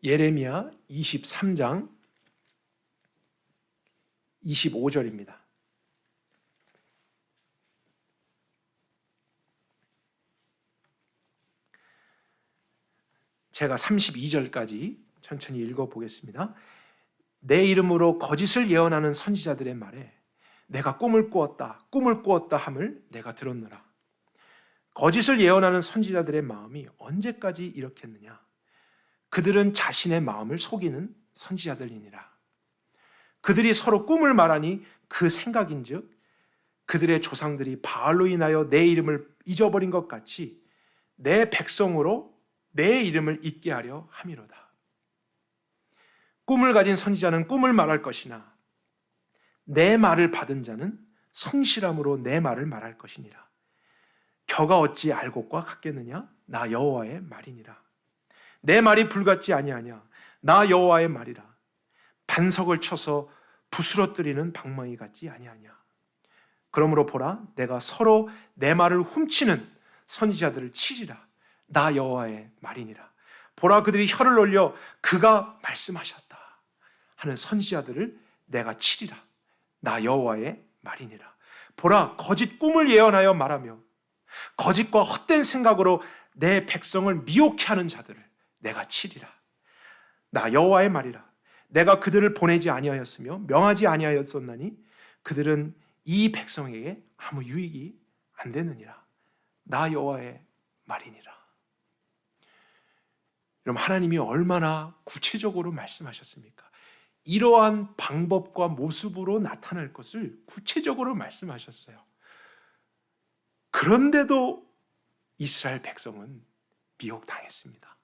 예레미야 23장 25절입니다. 제가 32절까지 천천히 읽어보겠습니다. 내 이름으로 거짓을 예언하는 선지자들의 말에 내가 꿈을 꾸었다 함을 내가 들었노라. 거짓을 예언하는 선지자들의 마음이 언제까지 이렇겠느냐? 그들은 자신의 마음을 속이는 선지자들이니라. 그들이 서로 꿈을 말하니 그 생각인즉 그들의 조상들이 바알로 인하여 내 이름을 잊어버린 것 같이 내 백성으로 내 이름을 잊게 하려 함이로다. 꿈을 가진 선지자는 꿈을 말할 것이나 내 말을 받은 자는 성실함으로 내 말을 말할 것이니라. 겨가 어찌 알곡과 같겠느냐? 나 여호와의 말이니라. 내 말이 불같지 아니하냐? 나 여호와의 말이라. 반석을 쳐서 부스러뜨리는 방망이 같지 아니하냐? 그러므로 보라, 내가 서로 내 말을 훔치는 선지자들을 치리라. 나 여호와의 말이니라. 보라, 그들이 혀를 올려 그가 말씀하셨다 하는 선지자들을 내가 치리라. 나 여호와의 말이니라. 보라, 거짓 꿈을 예언하여 말하며 거짓과 헛된 생각으로 내 백성을 미혹해 하는 자들을 내가 치리라. 나 여호와의 말이라. 내가 그들을 보내지 아니하였으며 명하지 아니하였었나니 그들은 이 백성에게 아무 유익이 안 되느니라. 나 여호와의 말이니라. 여러분, 하나님이 얼마나 구체적으로 말씀하셨습니까? 이러한 방법과 모습으로 나타날 것을 구체적으로 말씀하셨어요. 그런데도 이스라엘 백성은 미혹당했습니다.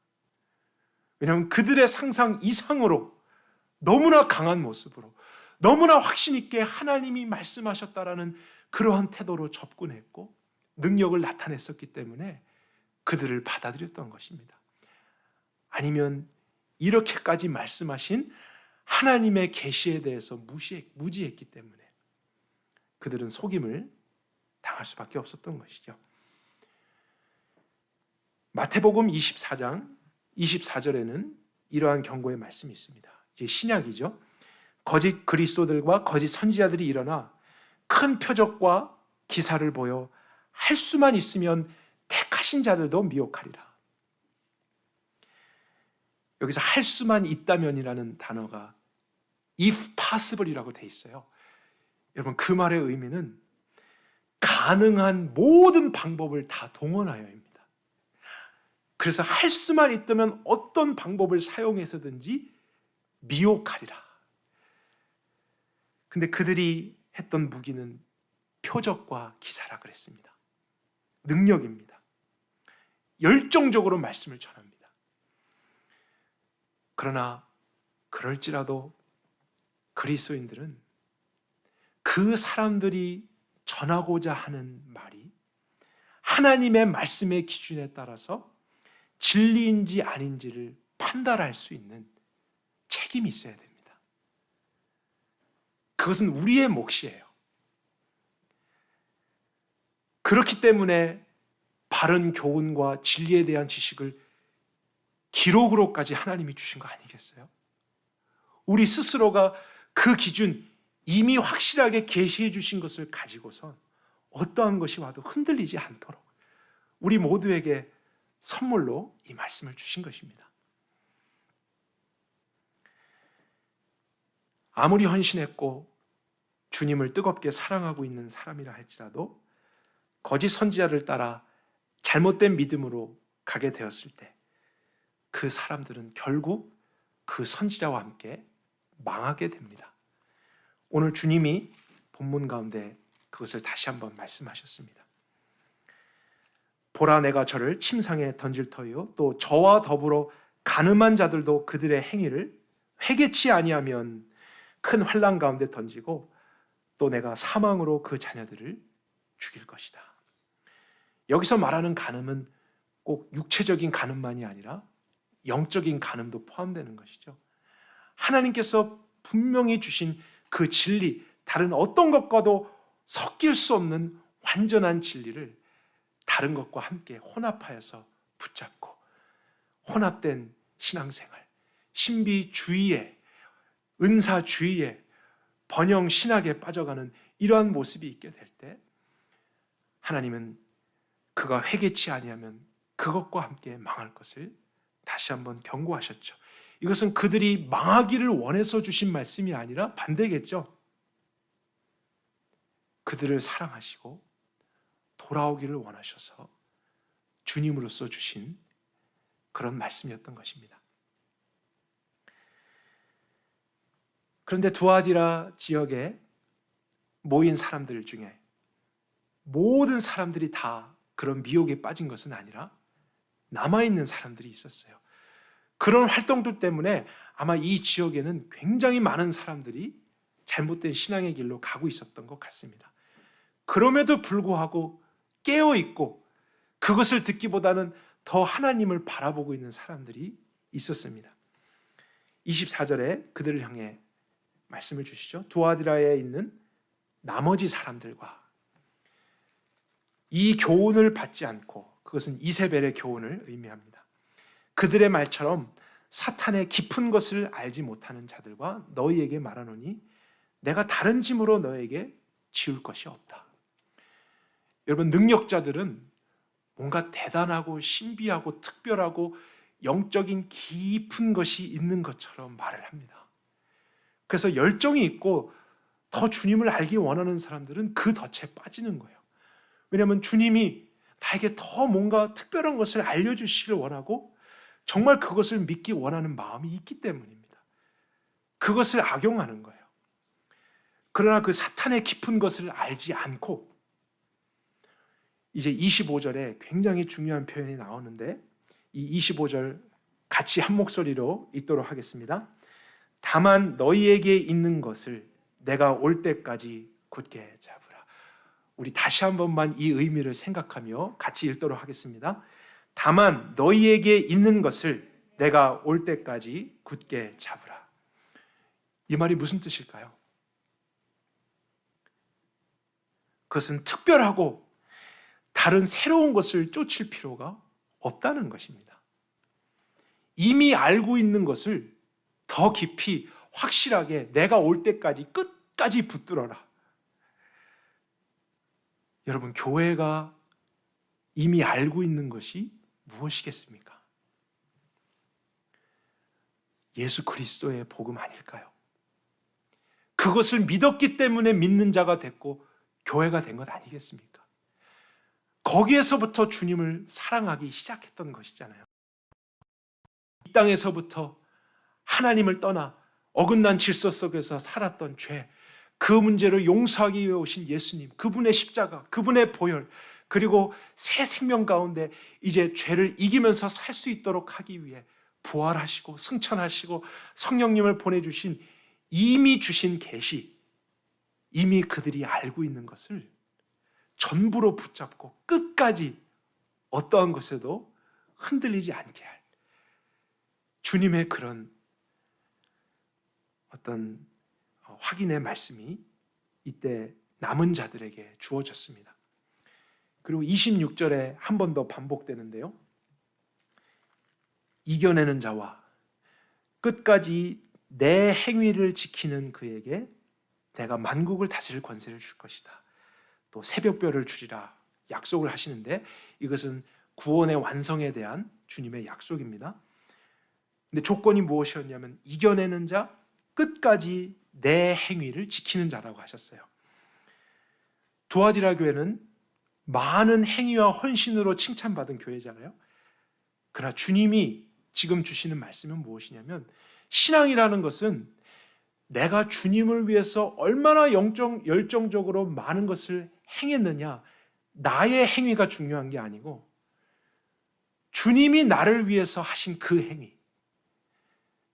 왜냐하면 그들의 상상 이상으로 너무나 강한 모습으로 너무나 확신 있게 하나님이 말씀하셨다라는 그러한 태도로 접근했고 능력을 나타냈었기 때문에 그들을 받아들였던 것입니다. 아니면 이렇게까지 말씀하신 하나님의 계시에 대해서 무지했기 때문에 그들은 속임을 당할 수밖에 없었던 것이죠. 마태복음 24장 24절에는 이러한 경고의 말씀이 있습니다. 이제 신약이죠. 거짓 그리스도들과 거짓 선지자들이 일어나 큰 표적과 기사를 보여 할 수만 있으면 택하신 자들도 미혹하리라. 여기서 할 수만 있다면이라는 단어가 if possible이라고 돼 있어요. 여러분, 그 말의 의미는 가능한 모든 방법을 다 동원하여입니다. 그래서 할 수만 있다면 어떤 방법을 사용해서든지 미혹하리라. 근데 그들이 했던 무기는 표적과 기사라 그랬습니다. 능력입니다. 열정적으로 말씀을 전합니다. 그러나 그럴지라도 그리스도인들은 그 사람들이 전하고자 하는 말이 하나님의 말씀의 기준에 따라서 진리인지 아닌지를 판단할 수 있는 책임이 있어야 됩니다. 그것은 우리의 몫이에요. 그렇기 때문에 바른 교훈과 진리에 대한 지식을 기록으로까지 하나님이 주신 거 아니겠어요? 우리 스스로가 그 기준 이미 확실하게 계시해 주신 것을 가지고선 어떠한 것이 와도 흔들리지 않도록 우리 모두에게 선물로 이 말씀을 주신 것입니다. 아무리 헌신했고 주님을 뜨겁게 사랑하고 있는 사람이라 할지라도 거짓 선지자를 따라 잘못된 믿음으로 가게 되었을 때 그 사람들은 결국 그 선지자와 함께 망하게 됩니다. 오늘 주님이 본문 가운데 그것을 다시 한번 말씀하셨습니다. 보라, 내가 저를 침상에 던질 터이요 또 저와 더불어 간음한 자들도 그들의 행위를 회개치 아니하면 큰 환난 가운데 던지고 또 내가 사망으로 그 자녀들을 죽일 것이다. 여기서 말하는 간음은 꼭 육체적인 간음만이 아니라 영적인 간음도 포함되는 것이죠. 하나님께서 분명히 주신 그 진리, 다른 어떤 것과도 섞일 수 없는 완전한 진리를 다른 것과 함께 혼합하여서 붙잡고 혼합된 신앙생활, 신비주의에, 은사주의에, 번영 신학에 빠져가는 이러한 모습이 있게 될 때 하나님은 그가 회개치 아니하면 그것과 함께 망할 것을 다시 한번 경고하셨죠. 이것은 그들이 망하기를 원해서 주신 말씀이 아니라 반대겠죠. 그들을 사랑하시고 돌아오기를 원하셔서 주님으로서 주신 그런 말씀이었던 것입니다. 그런데 두아디라 지역에 모인 사람들 중에 모든 사람들이 다 그런 미혹에 빠진 것은 아니라 남아있는 사람들이 있었어요. 그런 활동들 때문에 아마 이 지역에는 굉장히 많은 사람들이 잘못된 신앙의 길로 가고 있었던 것 같습니다. 그럼에도 불구하고 깨어있고 그것을 듣기보다는 더 하나님을 바라보고 있는 사람들이 있었습니다. 24절에 그들을 향해 말씀을 주시죠. 두아디라에 있는 나머지 사람들과 이 교훈을 받지 않고, 그것은 이세벨의 교훈을 의미합니다. 그들의 말처럼 사탄의 깊은 것을 알지 못하는 자들과 너희에게 말하노니 내가 다른 짐으로 너에게 지울 것이 없다. 여러분, 능력자들은 뭔가 대단하고 신비하고 특별하고 영적인 깊은 것이 있는 것처럼 말을 합니다. 그래서 열정이 있고 더 주님을 알기 원하는 사람들은 그 덫에 빠지는 거예요. 왜냐하면 주님이 나에게 더 뭔가 특별한 것을 알려주시길 원하고 정말 그것을 믿기 원하는 마음이 있기 때문입니다. 그것을 악용하는 거예요. 그러나 그 사탄의 깊은 것을 알지 않고 이제 25절에 굉장히 중요한 표현이 나오는데 이 25절 같이 한 목소리로 읽도록 하겠습니다. 다만 너희에게 있는 것을 내가 올 때까지 굳게 잡으라. 우리 다시 한 번만 이 의미를 생각하며 같이 읽도록 하겠습니다. 다만 너희에게 있는 것을 내가 올 때까지 굳게 잡으라. 이 말이 무슨 뜻일까요? 그것은 특별하고 다른 새로운 것을 쫓을 필요가 없다는 것입니다. 이미 알고 있는 것을 더 깊이 확실하게 내가 올 때까지 끝까지 붙들어라. 여러분, 교회가 이미 알고 있는 것이 무엇이겠습니까? 예수 그리스도의 복음 아닐까요? 그것을 믿었기 때문에 믿는 자가 됐고 교회가 된 것 아니겠습니까? 거기에서부터 주님을 사랑하기 시작했던 것이잖아요. 이 땅에서부터 하나님을 떠나 어긋난 질서 속에서 살았던 죄, 그 문제를 용서하기 위해 오신 예수님, 그분의 십자가, 그분의 보혈, 그리고 새 생명 가운데 이제 죄를 이기면서 살 수 있도록 하기 위해 부활하시고 승천하시고 성령님을 보내주신 이미 주신 계시, 이미 그들이 알고 있는 것을 전부로 붙잡고 끝까지 어떠한 것에도 흔들리지 않게 할 주님의 그런 어떤 확인의 말씀이 이때 남은 자들에게 주어졌습니다. 그리고 26절에 한 번 더 반복되는데요. 이겨내는 자와 끝까지 내 행위를 지키는 그에게 내가 만국을 다스릴 권세를 줄 것이다. 또 새벽별을 주리라 약속을 하시는데 이것은 구원의 완성에 대한 주님의 약속입니다. 근데 조건이 무엇이었냐면 이겨내는 자, 끝까지 내 행위를 지키는 자라고 하셨어요. 두아디라 교회는 많은 행위와 헌신으로 칭찬받은 교회잖아요. 그러나 주님이 지금 주시는 말씀은 무엇이냐면 신앙이라는 것은 내가 주님을 위해서 얼마나 열정적으로 많은 것을 행했느냐, 나의 행위가 중요한 게 아니고 주님이 나를 위해서 하신 그 행위,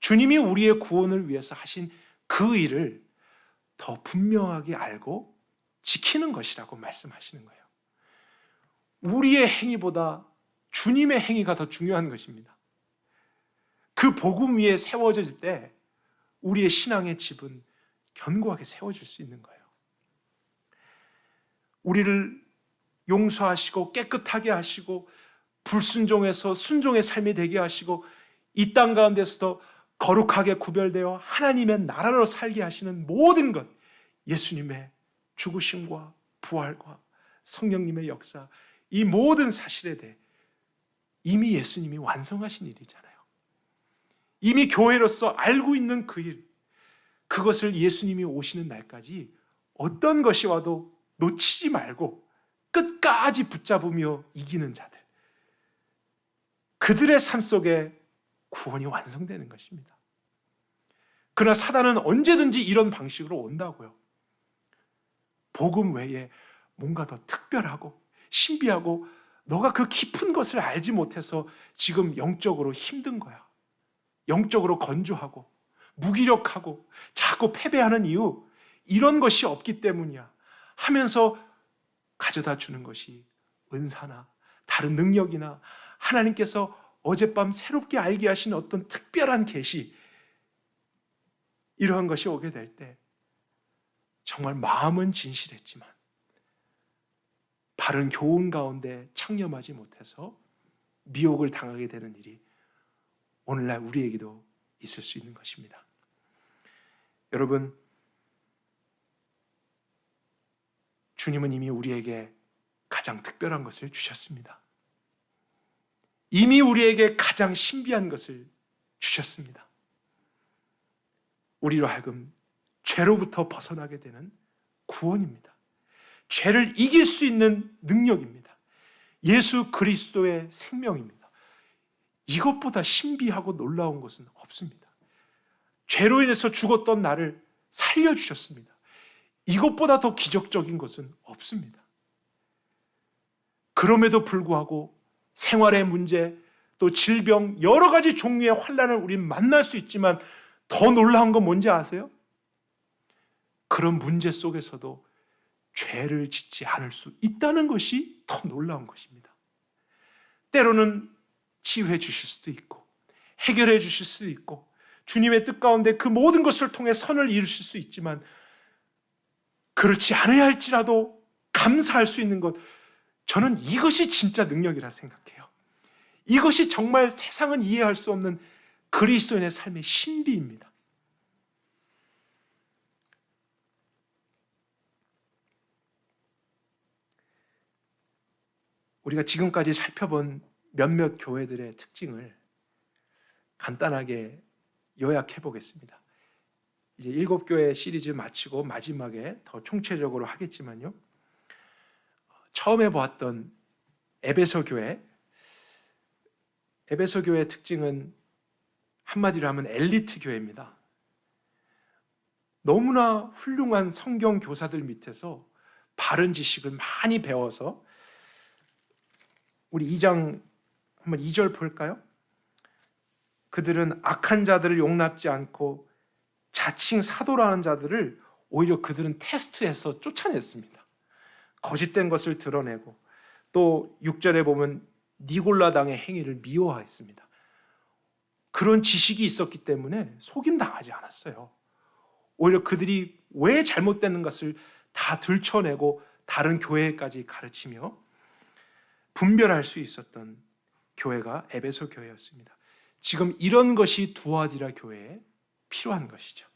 주님이 우리의 구원을 위해서 하신 그 일을 더 분명하게 알고 지키는 것이라고 말씀하시는 거예요. 우리의 행위보다 주님의 행위가 더 중요한 것입니다. 그 복음 위에 세워질 때 우리의 신앙의 집은 견고하게 세워질 수 있는 거예요. 우리를 용서하시고 깨끗하게 하시고 불순종에서 순종의 삶이 되게 하시고 이 땅 가운데서도 거룩하게 구별되어 하나님의 나라로 살게 하시는 모든 것, 예수님의 죽으심과 부활과 성령님의 역사, 이 모든 사실에 대해 이미 예수님이 완성하신 일이잖아요. 이미 교회로서 알고 있는 그 일, 그것을 예수님이 오시는 날까지 어떤 것이 와도 놓치지 말고 끝까지 붙잡으며 이기는 자들, 그들의 삶 속에 구원이 완성되는 것입니다. 그러나 사단은 언제든지 이런 방식으로 온다고요. 복음 외에 뭔가 더 특별하고 신비하고 너가 그 깊은 것을 알지 못해서 지금 영적으로 힘든 거야. 영적으로 건조하고 무기력하고 자꾸 패배하는 이유, 이런 것이 없기 때문이야 하면서 가져다 주는 것이 은사나 다른 능력이나 하나님께서 어젯밤 새롭게 알게 하신 어떤 특별한 계시, 이러한 것이 오게 될 때 정말 마음은 진실했지만 바른 교훈 가운데 창념하지 못해서 미혹을 당하게 되는 일이 오늘날 우리에게도 있을 수 있는 것입니다. 여러분, 주님은 이미 우리에게 가장 특별한 것을 주셨습니다. 이미 우리에게 가장 신비한 것을 주셨습니다. 우리로 하여금 죄로부터 벗어나게 되는 구원입니다. 죄를 이길 수 있는 능력입니다. 예수 그리스도의 생명입니다. 이것보다 신비하고 놀라운 것은 없습니다. 죄로 인해서 죽었던 나를 살려주셨습니다. 이것보다 더 기적적인 것은 없습니다. 그럼에도 불구하고 생활의 문제, 또 질병, 여러 가지 종류의 환난을 우리는 만날 수 있지만 더 놀라운 건 뭔지 아세요? 그런 문제 속에서도 죄를 짓지 않을 수 있다는 것이 더 놀라운 것입니다. 때로는 치유해 주실 수도 있고 해결해 주실 수도 있고 주님의 뜻 가운데 그 모든 것을 통해 선을 이루실 수 있지만 그렇지 않아야 할지라도 감사할 수 있는 것, 저는 이것이 진짜 능력이라 생각해요. 이것이 정말 세상은 이해할 수 없는 그리스도인의 삶의 신비입니다. 우리가 지금까지 살펴본 몇몇 교회들의 특징을 간단하게 요약해 보겠습니다. 이제 7교회 시리즈 마치고 마지막에 더 총체적으로 하겠지만요. 처음에 보았던 에베소 교회의 특징은 한마디로 하면 엘리트 교회입니다. 너무나 훌륭한 성경 교사들 밑에서 바른 지식을 많이 배워서, 우리 2장 한번 2절 볼까요? 그들은 악한 자들을 용납지 않고 자칭 사도라는 자들을 오히려 그들은 테스트해서 쫓아냈습니다. 거짓된 것을 드러내고, 또 6절에 보면 니골라당의 행위를 미워했습니다. 그런 지식이 있었기 때문에 속임당하지 않았어요. 오히려 그들이 왜 잘못되는 것을 다 들춰내고 다른 교회까지 가르치며 분별할 수 있었던 교회가 에베소 교회였습니다. 지금 이런 것이 두아디라 교회에 필요한 것이죠.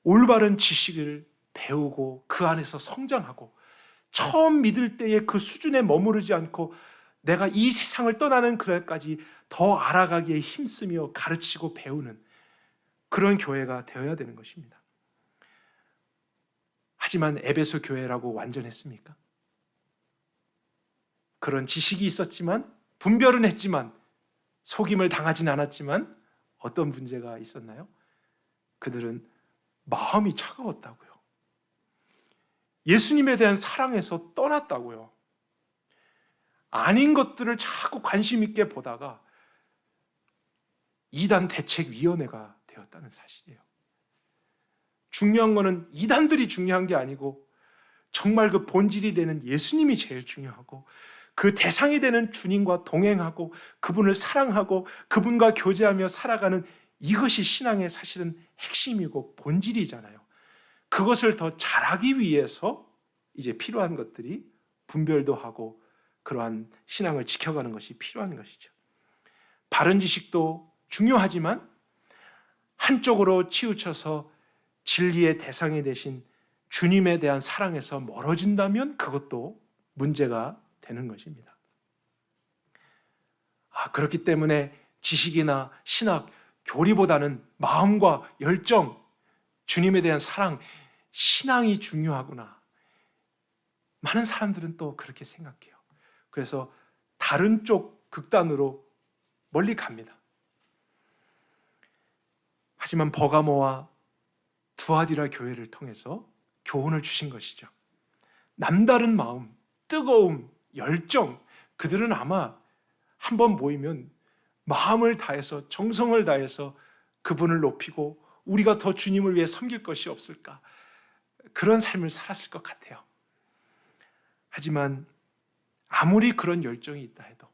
올바른 지식을 배우고 그 안에서 성장하고 처음 믿을 때의 그 수준에 머무르지 않고 내가 이 세상을 떠나는 그날까지 더 알아가기에 힘쓰며 가르치고 배우는 그런 교회가 되어야 되는 것입니다. 하지만 에베소 교회라고 완전했습니까? 그런 지식이 있었지만, 분별은 했지만, 속임을 당하진 않았지만 어떤 문제가 있었나요? 그들은 마음이 차가웠다고요. 예수님에 대한 사랑에서 떠났다고요. 아닌 것들을 자꾸 관심 있게 보다가 이단 대책위원회가 되었다는 사실이에요. 중요한 거는 이단들이 중요한 게 아니고 정말 그 본질이 되는 예수님이 제일 중요하고, 그 대상이 되는 주님과 동행하고 그분을 사랑하고 그분과 교제하며 살아가는 이것이 신앙의 사실은 핵심이고 본질이잖아요. 그것을 더 잘하기 위해서 이제 필요한 것들이 분별도 하고 그러한 신앙을 지켜가는 것이 필요한 것이죠. 바른 지식도 중요하지만 한쪽으로 치우쳐서 진리의 대상이 되신 주님에 대한 사랑에서 멀어진다면 그것도 문제가 되는 것입니다. 그렇기 때문에 지식이나 신학, 교리보다는 마음과 열정, 주님에 대한 사랑, 신앙이 중요하구나. 많은 사람들은 또 그렇게 생각해요. 그래서 다른 쪽 극단으로 멀리 갑니다. 하지만 버가모와 두아디라 교회를 통해서 교훈을 주신 것이죠. 남다른 마음, 뜨거움, 열정, 그들은 아마 한번 모이면 마음을 다해서, 정성을 다해서 그분을 높이고 우리가 더 주님을 위해 섬길 것이 없을까, 그런 삶을 살았을 것 같아요. 하지만 아무리 그런 열정이 있다 해도,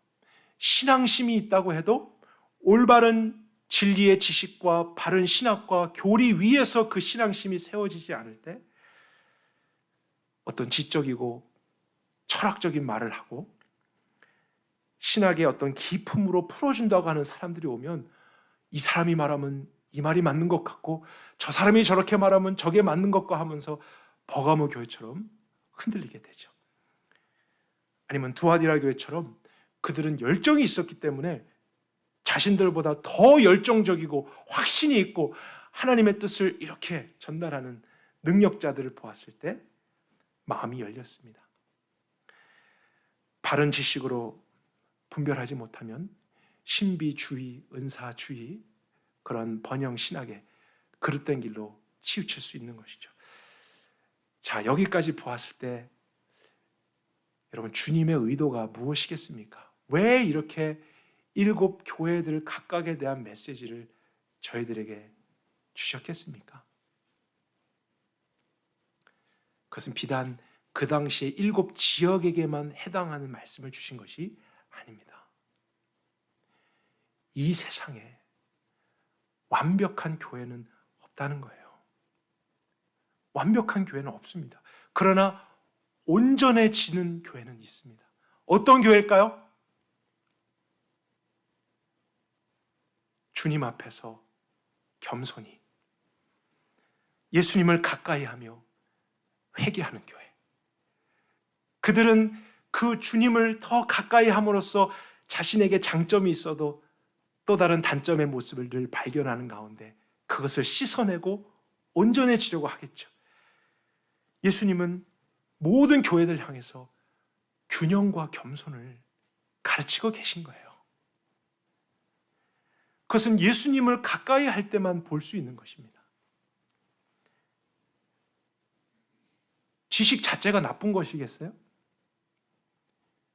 신앙심이 있다고 해도 올바른 진리의 지식과 바른 신학과 교리 위에서 그 신앙심이 세워지지 않을 때 어떤 지적이고 철학적인 말을 하고 신학의 어떤 기품으로 풀어준다고 하는 사람들이 오면 이 사람이 말하면 이 말이 맞는 것 같고 저 사람이 저렇게 말하면 저게 맞는 것과 하면서 버가모 교회처럼 흔들리게 되죠. 아니면 두아디라 교회처럼 그들은 열정이 있었기 때문에 자신들보다 더 열정적이고 확신이 있고 하나님의 뜻을 이렇게 전달하는 능력자들을 보았을 때 마음이 열렸습니다. 바른 지식으로 분별하지 못하면 신비주의, 은사주의, 그런 번영 신학의 그릇된 길로 치우칠 수 있는 것이죠. 자, 여기까지 보았을 때 여러분, 주님의 의도가 무엇이겠습니까? 왜 이렇게 7 교회들 각각에 대한 메시지를 저희들에게 주셨겠습니까? 그것은 비단 그 당시에 7 지역에게만 해당하는 말씀을 주신 것이 아닙니다. 이 세상에 완벽한 교회는 없다는 거예요. 완벽한 교회는 없습니다. 그러나 온전해지는 교회는 있습니다. 어떤 교회일까요? 주님 앞에서 겸손히 예수님을 가까이 하며 회개하는 교회. 그들은 그 주님을 더 가까이 함으로써 자신에게 장점이 있어도 또 다른 단점의 모습을 늘 발견하는 가운데 그것을 씻어내고 온전해지려고 하겠죠. 예수님은 모든 교회들 향해서 균형과 겸손을 가르치고 계신 거예요. 그것은 예수님을 가까이 할 때만 볼 수 있는 것입니다. 지식 자체가 나쁜 것이겠어요?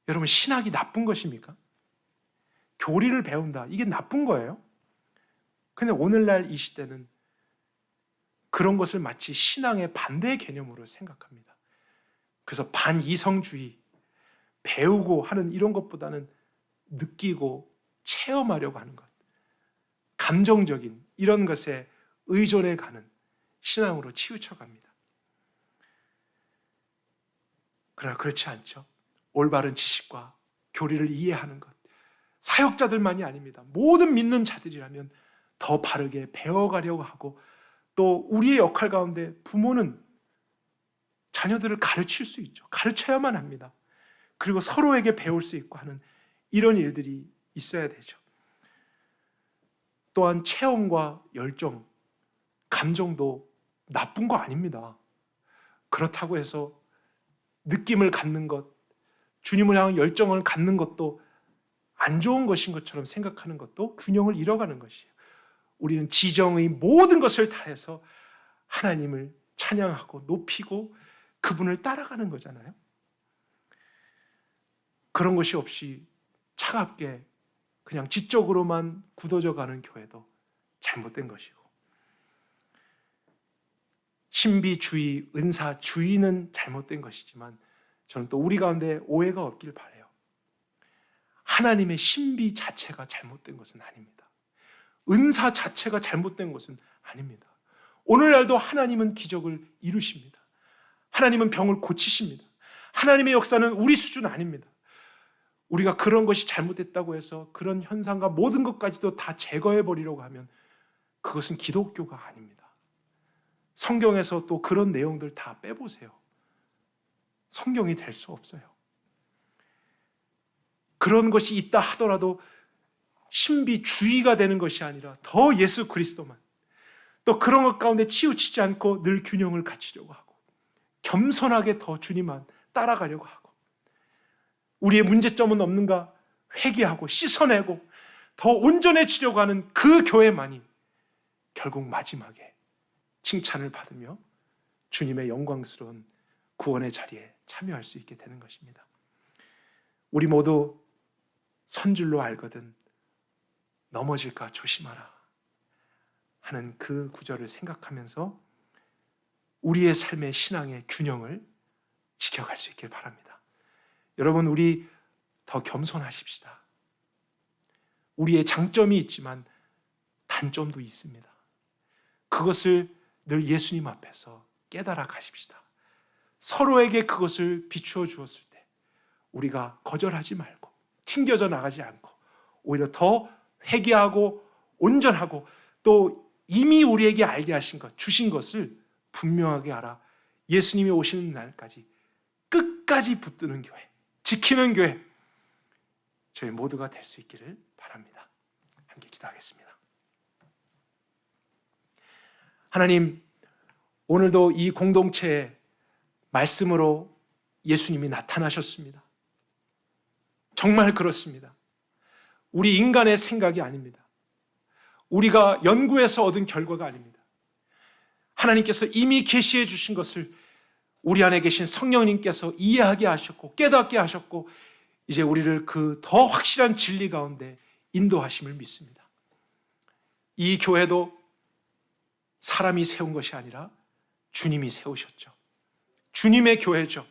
여러분, 신학이 나쁜 것입니까? 교리를 배운다, 이게 나쁜 거예요? 근데 오늘날 이 시대는 그런 것을 마치 신앙의 반대의 개념으로 생각합니다. 그래서 반이성주의, 배우고 하는 이런 것보다는 느끼고 체험하려고 하는 것, 감정적인 이런 것에 의존해 가는 신앙으로 치우쳐 갑니다. 그러나 그렇지 않죠. 올바른 지식과 교리를 이해하는 것, 사역자들만이 아닙니다. 모든 믿는 자들이라면 더 바르게 배워가려고 하고, 또 우리의 역할 가운데 부모는 자녀들을 가르칠 수 있죠. 가르쳐야만 합니다. 그리고 서로에게 배울 수 있고 하는 이런 일들이 있어야 되죠. 또한 체험과 열정, 감정도 나쁜 거 아닙니다. 그렇다고 해서 느낌을 갖는 것, 주님을 향한 열정을 갖는 것도 안 좋은 것인 것처럼 생각하는 것도 균형을 잃어가는 것이에요. 우리는 지정의 모든 것을 다해서 하나님을 찬양하고 높이고 그분을 따라가는 거잖아요. 그런 것이 없이 차갑게 그냥 지적으로만 굳어져 가는 교회도 잘못된 것이고, 신비주의, 은사주의는 잘못된 것이지만 저는 또 우리 가운데 오해가 없길 바라요. 하나님의 신비 자체가 잘못된 것은 아닙니다. 은사 자체가 잘못된 것은 아닙니다. 오늘날도 하나님은 기적을 이루십니다. 하나님은 병을 고치십니다. 하나님의 역사는 우리 수준 아닙니다. 우리가 그런 것이 잘못됐다고 해서 그런 현상과 모든 것까지도 다 제거해버리려고 하면 그것은 기독교가 아닙니다. 성경에서 또 그런 내용들 다 빼보세요. 성경이 될 수 없어요. 그런 것이 있다 하더라도 신비주의가 되는 것이 아니라 더 예수 그리스도만, 또 그런 것 가운데 치우치지 않고 늘 균형을 갖추려고 하고, 겸손하게 더 주님만 따라가려고 하고, 우리의 문제점은 없는가 회개하고 씻어내고 더 온전해지려고 하는 그 교회만이 결국 마지막에 칭찬을 받으며 주님의 영광스러운 구원의 자리에 참여할 수 있게 되는 것입니다. 우리 모두 선줄로 알거든 넘어질까 조심하라 하는 그 구절을 생각하면서 우리의 삶의 신앙의 균형을 지켜갈 수 있길 바랍니다. 여러분, 우리 더 겸손하십시다. 우리의 장점이 있지만 단점도 있습니다. 그것을 늘 예수님 앞에서 깨달아 가십시다. 서로에게 그것을 비추어 주었을 때 우리가 거절하지 말고 튕겨져 나가지 않고 오히려 더 회개하고 온전하고 또 이미 우리에게 알게 하신 것, 주신 것을 분명하게 알아 예수님이 오시는 날까지 끝까지 붙드는 교회, 지키는 교회, 저희 모두가 될 수 있기를 바랍니다. 함께 기도하겠습니다. 하나님, 오늘도 이 공동체에 말씀으로 예수님이 나타나셨습니다. 정말 그렇습니다. 우리 인간의 생각이 아닙니다. 우리가 연구해서 얻은 결과가 아닙니다. 하나님께서 이미 계시해 주신 것을 우리 안에 계신 성령님께서 이해하게 하셨고 깨닫게 하셨고 이제 우리를 그 더 확실한 진리 가운데 인도하심을 믿습니다. 이 교회도 사람이 세운 것이 아니라 주님이 세우셨죠. 주님의 교회죠.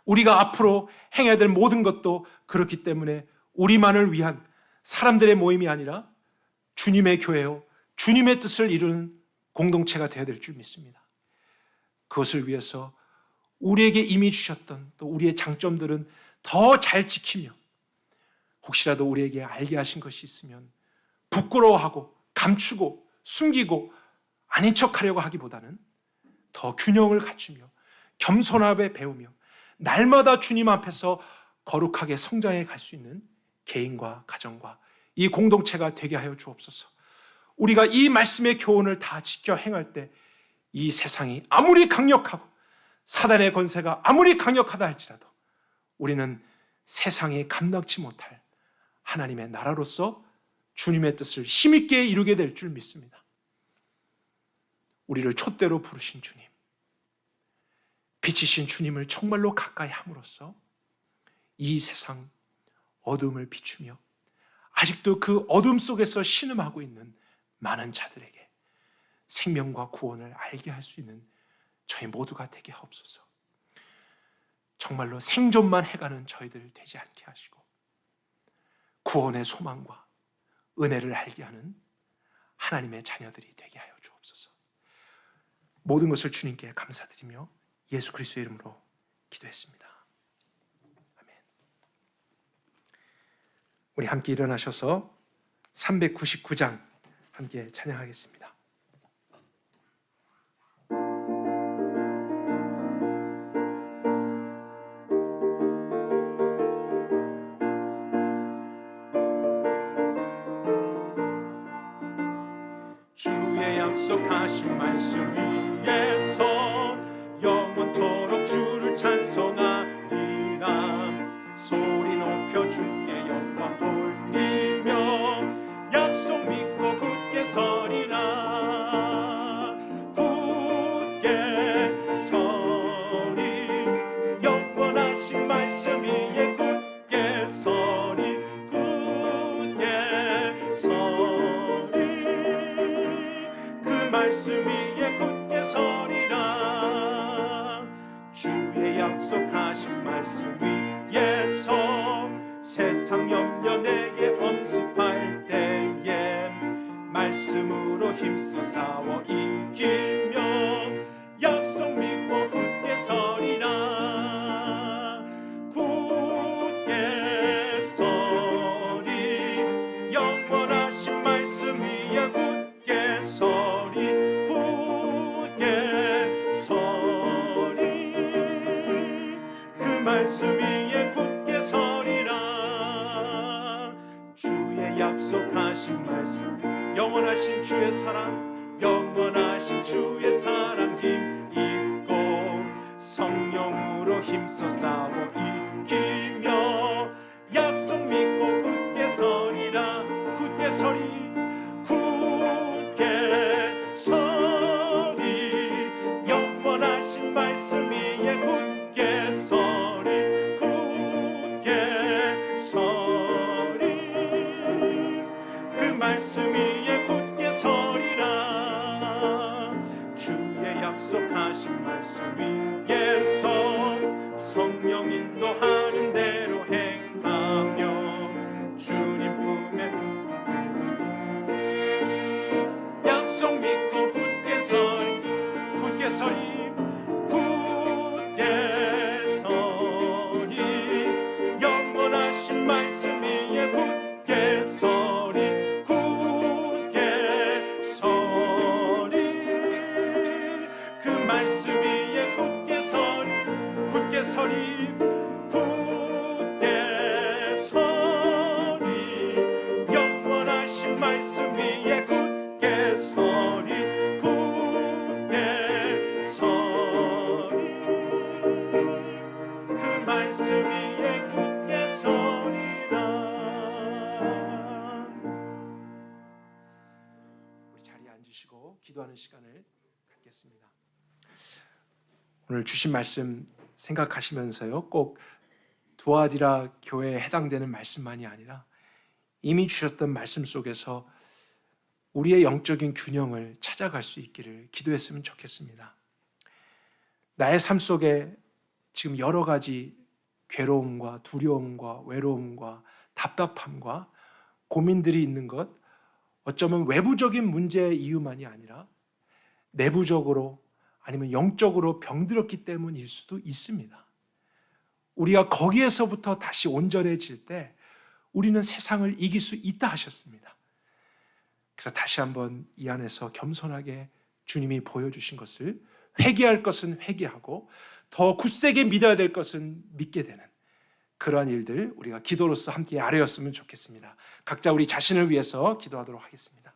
우리가 앞으로 행해야 될 모든 것도 그렇기 때문에 우리만을 위한 사람들의 모임이 아니라 주님의 교회요, 주님의 뜻을 이루는 공동체가 되어야 될 줄 믿습니다. 그것을 위해서 우리에게 이미 주셨던 또 우리의 장점들은 더 잘 지키며 혹시라도 우리에게 알게 하신 것이 있으면 부끄러워하고 감추고 숨기고 아닌 척하려고 하기보다는 더 균형을 갖추며 겸손하게 배우며 날마다 주님 앞에서 거룩하게 성장해 갈 수 있는 개인과 가정과 이 공동체가 되게 하여 주옵소서. 우리가 이 말씀의 교훈을 다 지켜 행할 때 이 세상이 아무리 강력하고 사단의 권세가 아무리 강력하다 할지라도 우리는 세상이 감당치 못할 하나님의 나라로서 주님의 뜻을 힘있게 이루게 될 줄 믿습니다. 우리를 촛대로 부르신 주님, 빛이신 주님을 정말로 가까이 함으로써 이 세상 어둠을 비추며 아직도 그 어둠 속에서 신음하고 있는 많은 자들에게 생명과 구원을 알게 할 수 있는 저희 모두가 되게 하옵소서. 정말로 생존만 해가는 저희들 되지 않게 하시고 구원의 소망과 은혜를 알게 하는 하나님의 자녀들이 되게 하여 주옵소서. 모든 것을 주님께 감사드리며 예수 그리스도의 이름으로 기도했습니다. 아멘. 우리 함께 일어나셔서 399장 함께 찬양하겠습니다. 주의 약속하신 말씀 위에서 영원토록 주를 찬송하리라. 소리 높여 주께 영광 돌리며 약속 믿고 굳게 서리라. 굳게 서리 영원하신 말씀 위에 굳게 서리 굳게 서리 말씀 위에 굳게 서리라. 주의 약속하신 말씀 위에서 세상 염려 내게 엄습할 때에 말씀으로 힘써 싸워 이기며 약속 믿고 굳게 서리라. 굳게 서리 영원하신 말씀 위에 굳게 서리 말씀 위에 굳게 서리라. 주의 약속하신 말씀 영원하신 주의 사랑 영원하신 주의 사랑 힘입고 성령으로 힘써 싸워 이기며 약속 믿고 굳게 서리라. 굳게 서리 굳게 서리 영원하신 말씀 위에 굳게 서리 굳게 서리 그 말씀 위에 굳게 서리라. 주의 약속하신 말씀 위에서 성령 인도하는 대로 행하며 주님 품에 약속 믿고 굳게 서리 굳게 서리 말씀 위에 굳게 서리 굳게 서리 그 말씀 위에 굳게 서리 굳게 서리 굳게 서리 기도하는 시간을 갖겠습니다. 오늘 주신 말씀 생각하시면서요, 꼭 두아디라 교회에 해당되는 말씀만이 아니라 이미 주셨던 말씀 속에서 우리의 영적인 균형을 찾아갈 수 있기를 기도했으면 좋겠습니다. 나의 삶 속에 지금 여러 가지 괴로움과 두려움과 외로움과 답답함과 고민들이 있는 것, 어쩌면 외부적인 문제의 이유만이 아니라 내부적으로 아니면 영적으로 병들었기 때문일 수도 있습니다. 우리가 거기에서부터 다시 온전해질 때 우리는 세상을 이길 수 있다 하셨습니다. 그래서 다시 한번 이 안에서 겸손하게 주님이 보여주신 것을 회개할 것은 회개하고 더 굳세게 믿어야 될 것은 믿게 되는 그러한 일들 우리가 기도로서 함께 아뢰었으면 좋겠습니다. 각자 우리 자신을 위해서 기도하도록 하겠습니다.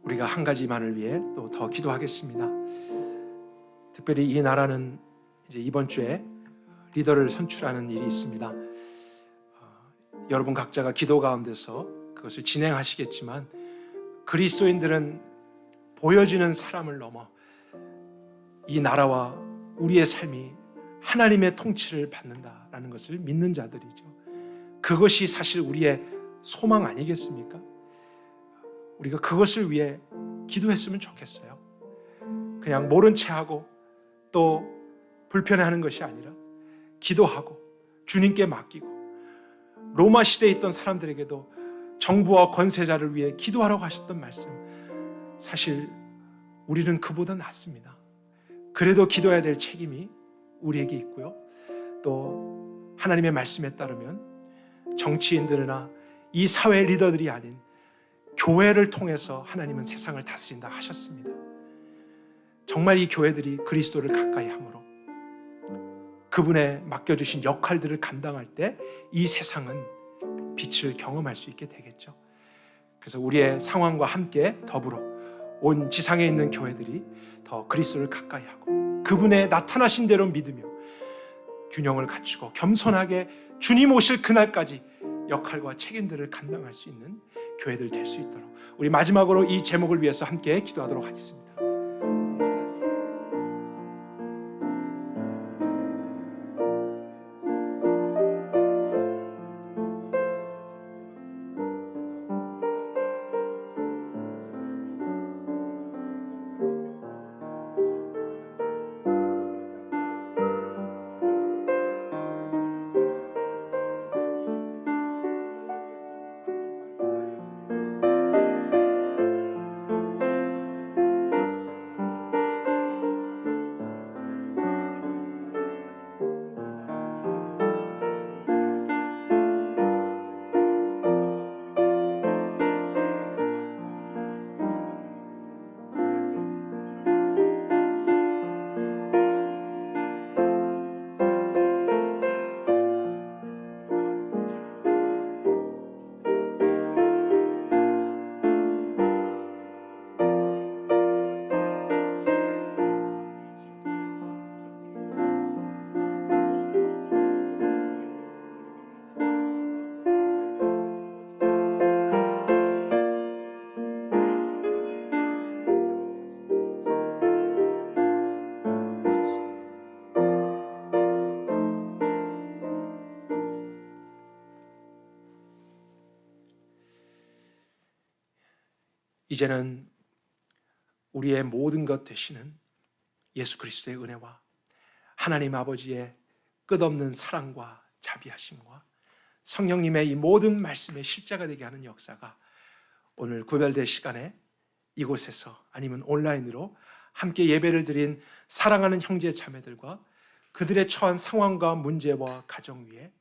우리가 한 가지만을 위해 또 더 기도하겠습니다. 특별히 이 나라는 이제 이번 주에 리더를 선출하는 일이 있습니다. 여러분 각자가 기도 가운데서 그것을 진행하시겠지만 그리스도인들은 보여지는 사람을 넘어 이 나라와 우리의 삶이 하나님의 통치를 받는다라는 것을 믿는 자들이죠. 그것이 사실 우리의 소망 아니겠습니까? 우리가 그것을 위해 기도했으면 좋겠어요. 그냥 모른 채 하고 또 불편해하는 것이 아니라 기도하고 주님께 맡기고, 로마 시대에 있던 사람들에게도 정부와 권세자를 위해 기도하라고 하셨던 말씀, 사실 우리는 그보다 낫습니다. 그래도 기도해야 될 책임이 우리에게 있고요, 또 하나님의 말씀에 따르면 정치인들이나 이 사회 리더들이 아닌 교회를 통해서 하나님은 세상을 다스린다 하셨습니다. 정말 이 교회들이 그리스도를 가까이 함으로 그분의 맡겨주신 역할들을 감당할 때 이 세상은 빛을 경험할 수 있게 되겠죠. 그래서 우리의 상황과 함께 더불어 온 지상에 있는 교회들이 더 그리스도를 가까이 하고 그분의 나타나신 대로 믿으며 균형을 갖추고 겸손하게 주님 오실 그날까지 역할과 책임들을 감당할 수 있는 교회들 될 수 있도록 우리 마지막으로 이 제목을 위해서 함께 기도하도록 하겠습니다. 이제는 우리의 모든 것 되시는 예수 그리스도의 은혜와 하나님 아버지의 끝없는 사랑과 자비하심과 성령님의 이 모든 말씀의 실제가 되게 하는 역사가 오늘 구별될 시간에 이곳에서 아니면 온라인으로 함께 예배를 드린 사랑하는 형제 자매들과 그들의 처한 상황과 문제와 가정 위에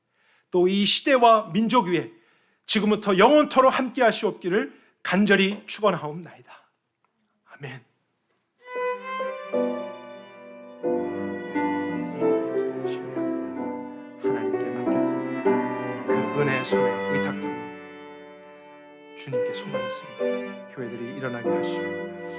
또 이 시대와 민족 위에 지금부터 영원토록 함께 하시옵기를 간절히 축원하옵나이다. 아멘. 하나님께 맡겨드립니다. 그 은혜의 손에 의탁드립니다. 주님께 소망했습니다. 교회들이 일어나게 하시고